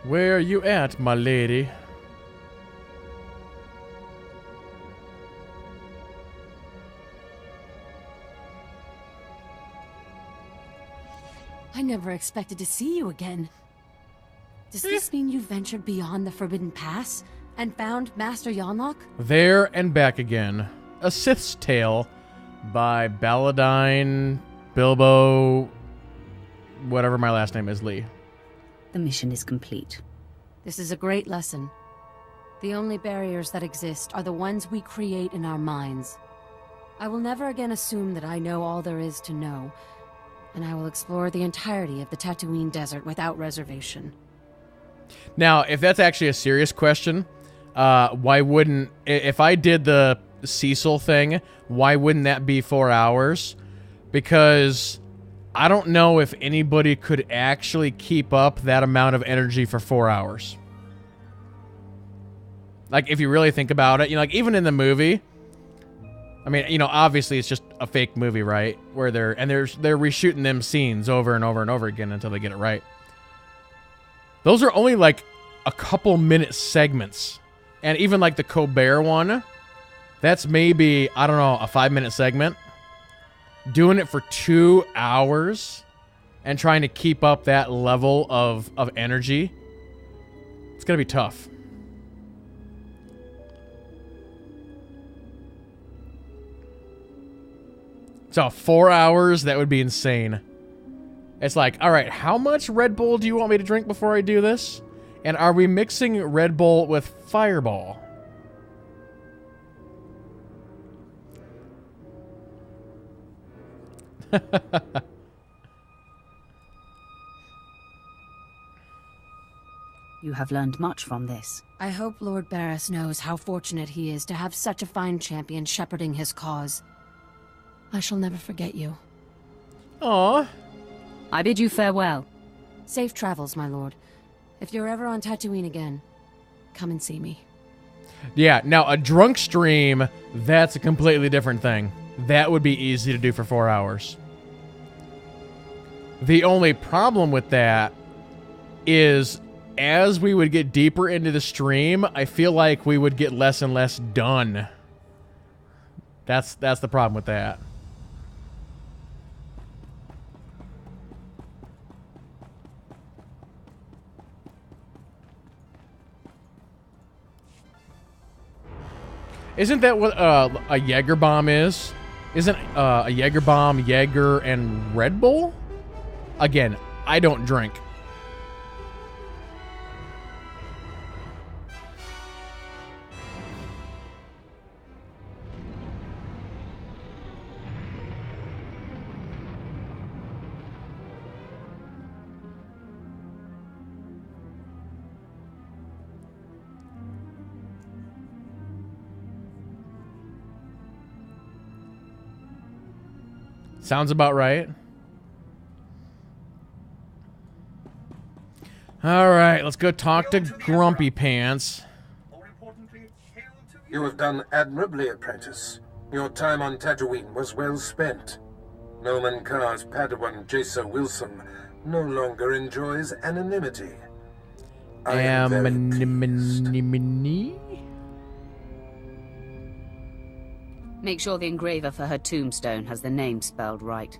Where are you at, my lady? I never expected to see you again. Does this mean you ventured beyond the Forbidden Pass and found Master Yonlock? There and Back Again. A Sith's Tale by Baladine Bilbo, whatever my last name is, Lee. The mission is complete. This is a great lesson. The only barriers that exist are the ones we create in our minds. I will never again assume that I know all there is to know, and I will explore the entirety of the Tatooine Desert without reservation. Now, if that's actually a serious question, why wouldn't... If I did the Cecil thing, why wouldn't that be 4 hours? Because I don't know if anybody could actually keep up that amount of energy for 4 hours. Like, if you really think about it, you know, like, even in the movie... I mean, you know, obviously it's just a fake movie, right? Where they're reshooting them scenes over and over and over again until they get it right. Those are only like a couple minute segments. And even like the Colbert one, That's maybe, I don't know, a 5-minute segment. Doing it for 2 hours and trying to keep up that level of energy, it's going to be tough. So 4 hours, that would be insane. It's like, all right, how much Red Bull do you want me to drink before I do this? And are we mixing Red Bull with Fireball? You have learned much from this. I hope Lord Baras knows how fortunate he is to have such a fine champion shepherding his cause. I shall never forget you. Aww. I bid you farewell. Safe travels, my lord. If you're ever on Tatooine again, come and see me. Yeah, now a drunk stream, that's a completely different thing. That would be easy to do for 4 hours. The only problem with that is as we would get deeper into the stream, I feel like we would get less and less done. That's the problem with that. Isn't that what a Jaeger bomb is? Isn't a Jaeger bomb, Jaeger, and Red Bull? Again, I don't drink. Sounds about right. All right, let's go talk to Grumpy Pants. You have done admirably, apprentice. Your time on Tatooine was well spent. Noman Carr's Padawan Jason Wilson no longer enjoys anonymity. I am very pleased. Make sure the engraver for her tombstone has the name spelled right.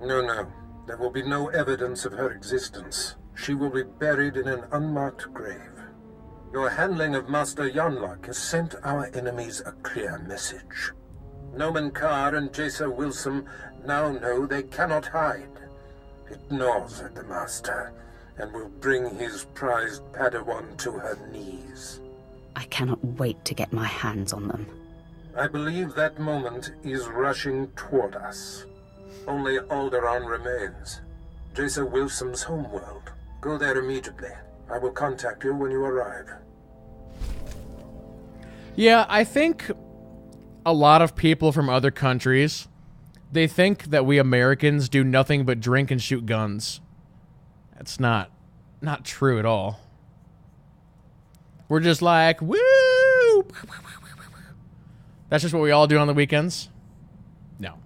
No. There will be no evidence of her existence. She will be buried in an unmarked grave. Your handling of Master Yonlock has sent our enemies a clear message. Noman Carr and Jason Wilson now know they cannot hide. It gnaws at the Master, and will bring his prized Padawan to her knees. I cannot wait to get my hands on them. I believe that moment is rushing toward us. Only Alderaan remains. Jason Wilson's homeworld. Go there immediately. I will contact you when you arrive. Yeah, I think a lot of people from other countries, they think that we Americans do nothing but drink and shoot guns. That's not true at all. We're just like, woo! That's just what we all do on the weekends? No.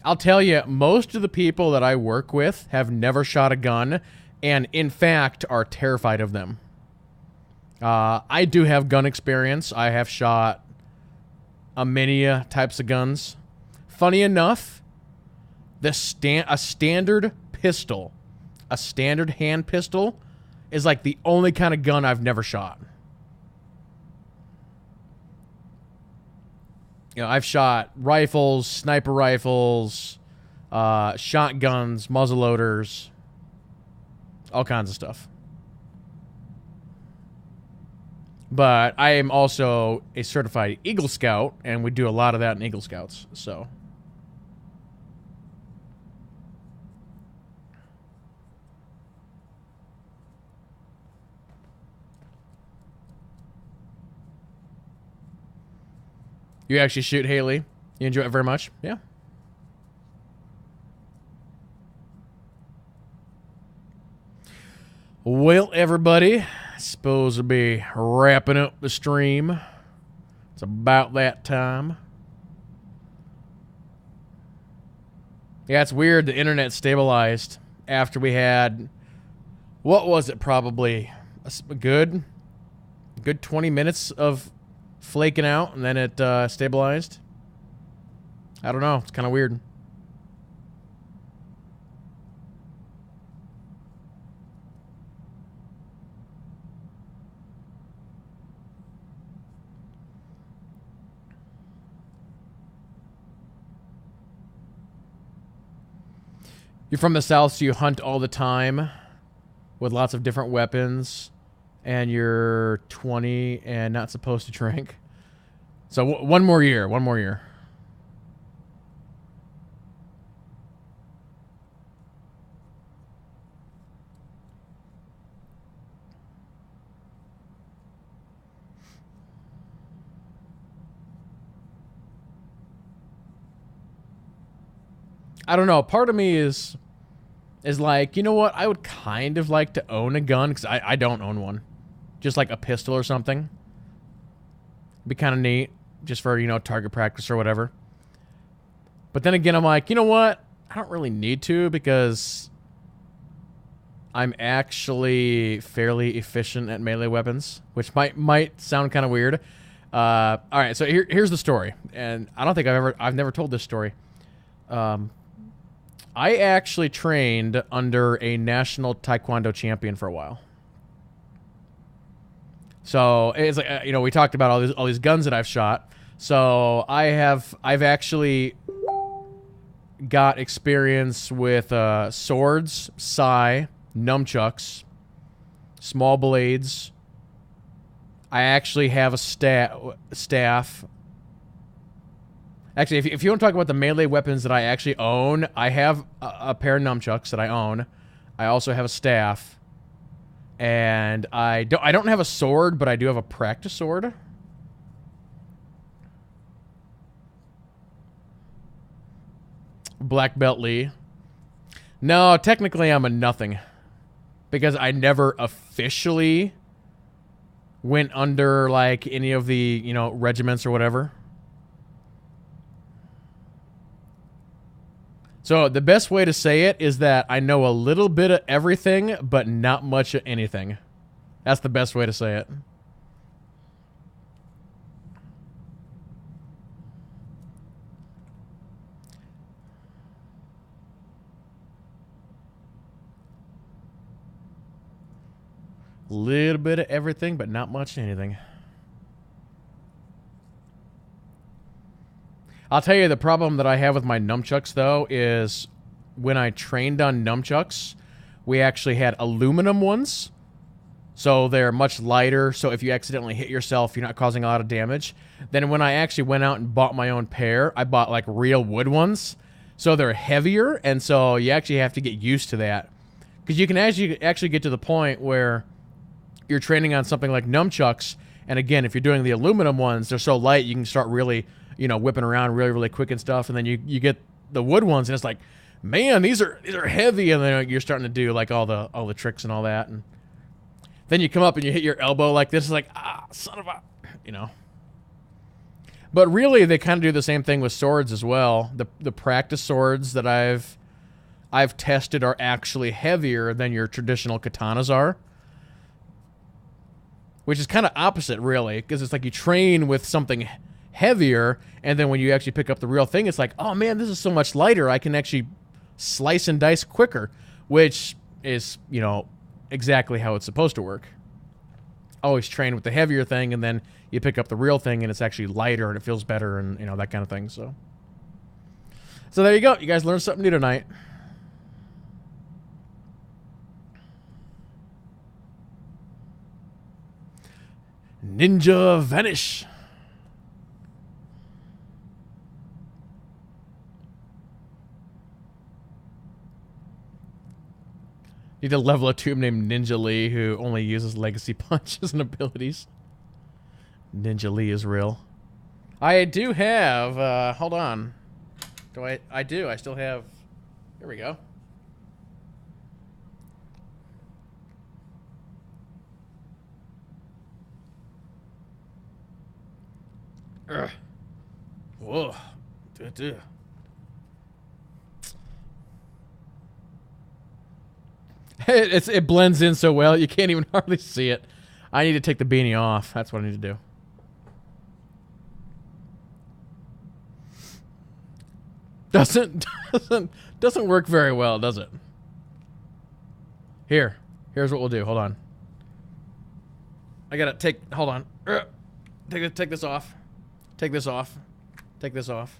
I'll tell you, most of the people that I work with have never shot a gun, and in fact are terrified of them. I do have gun experience. I have shot a many types of guns. Funny enough, a standard pistol, a standard hand pistol, is like the only kind of gun I've never shot. You know, I've shot rifles, sniper rifles, shotguns, muzzleloaders, all kinds of stuff. But I am also a certified Eagle Scout, and we do a lot of that in Eagle Scouts, so... You actually shoot, Haley? You enjoy it very much? Yeah. Well, everybody, I suppose we'll be wrapping up the stream. It's about that time. Yeah, it's weird. The internet stabilized after we had, what was it, probably a good good 20 minutes of flaking out, and then it stabilized. I don't know. It's kind of weird. You're from the South, so you hunt all the time with lots of different weapons, and you're 20 and not supposed to drink. So one more year. I don't know. Part of me is like, you know what? I would kind of like to own a gun, because I don't own one. Just like a pistol or something. Be kind of neat, just for, you know, target practice or whatever. But then again, I'm like, you know what? I don't really need to, because I'm actually fairly efficient at melee weapons, which might sound kind of weird. All right, so here's the story, and I don't think I've never told this story. I actually trained under a national taekwondo champion for a while. So it's like, you know, we talked about all these guns that I've shot. So I've actually got experience with swords, sai, nunchucks, small blades. I actually have a staff. Actually, if you want to talk about the melee weapons that I actually own, I have a pair of nunchucks that I own. I also have a staff. And I don't have a sword, but I do have a practice sword. Black belt Lee. No, technically I'm a nothing. Because I never officially went under, like, any of the, you know, regiments or whatever. So the best way to say it is that I know a little bit of everything, but not much of anything. That's the best way to say it. Little bit of everything, but not much of anything. I'll tell you, the problem that I have with my nunchucks, though, is when I trained on nunchucks, we actually had aluminum ones. So they're much lighter, so if you accidentally hit yourself, you're not causing a lot of damage. Then when I actually went out and bought my own pair, I bought, like, real wood ones. So they're heavier, and so you actually have to get used to that. Because you can actually get to the point where you're training on something like nunchucks, and again, if you're doing the aluminum ones, they're so light, you can start really, you know, whipping around really, really quick and stuff, and then you get the wood ones, and it's like, man, these are heavy, and then you're starting to do, like, all the tricks and all that, and then you come up and you hit your elbow like this, it's like, ah, son of a, you know. But really, they kind of do the same thing with swords as well. The practice swords that I've tested are actually heavier than your traditional katanas are. Which is kind of opposite, really, because it's like you train with something heavier, and then when you actually pick up the real thing, it's like, oh man, this is so much lighter. I can actually slice and dice quicker, which is, you know, exactly how it's supposed to work. Always train with the heavier thing, and then you pick up the real thing, and it's actually lighter, and it feels better, and, you know, that kind of thing. So there you go. You guys learned something new tonight. Ninja vanish. Need to level a tube named Ninja Lee who only uses legacy punches and abilities. Ninja Lee is real. I do have, hold on. I do. I still have, here we go. Whoa. It blends in so well, you can't even hardly see it. I need to take the beanie off. That's what I need to do. Doesn't work very well, does it? Here's what we'll do. Hold on. I gotta take. Hold on. Take this off. Take this off. Take this off.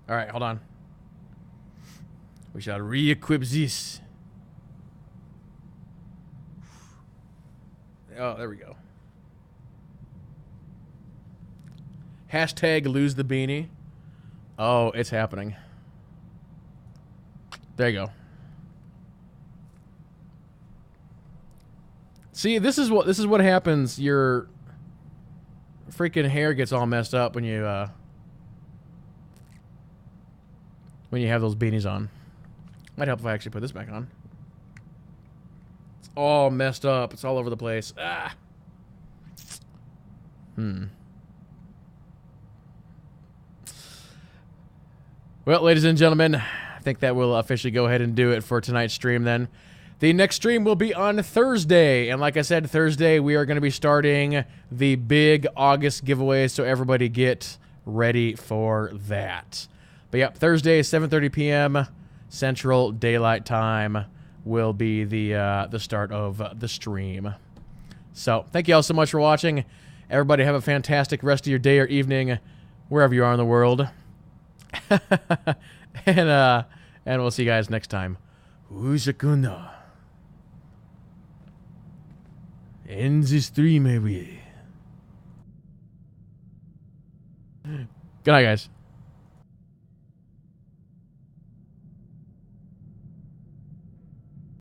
All right, hold on. We shall re-equip this. Oh, there we go. Hashtag lose the beanie. Oh, it's happening. There you go. See, this is what happens. Your freaking hair gets all messed up when you have those beanies on. Might help if I actually put this back on. It's all messed up. It's all over the place. Ah. Well, ladies and gentlemen, I think that will officially go ahead and do it for tonight's stream then. The next stream will be on Thursday. And like I said, Thursday we are going to be starting the big August giveaway, so everybody get ready for that. But yeah, Thursday, 7:30 p.m. Central Daylight Time will be the start of the stream. So thank you all so much for watching. Everybody have a fantastic rest of your day or evening, wherever you are in the world. and we'll see you guys next time. UUCA ends the stream away. Good night, guys.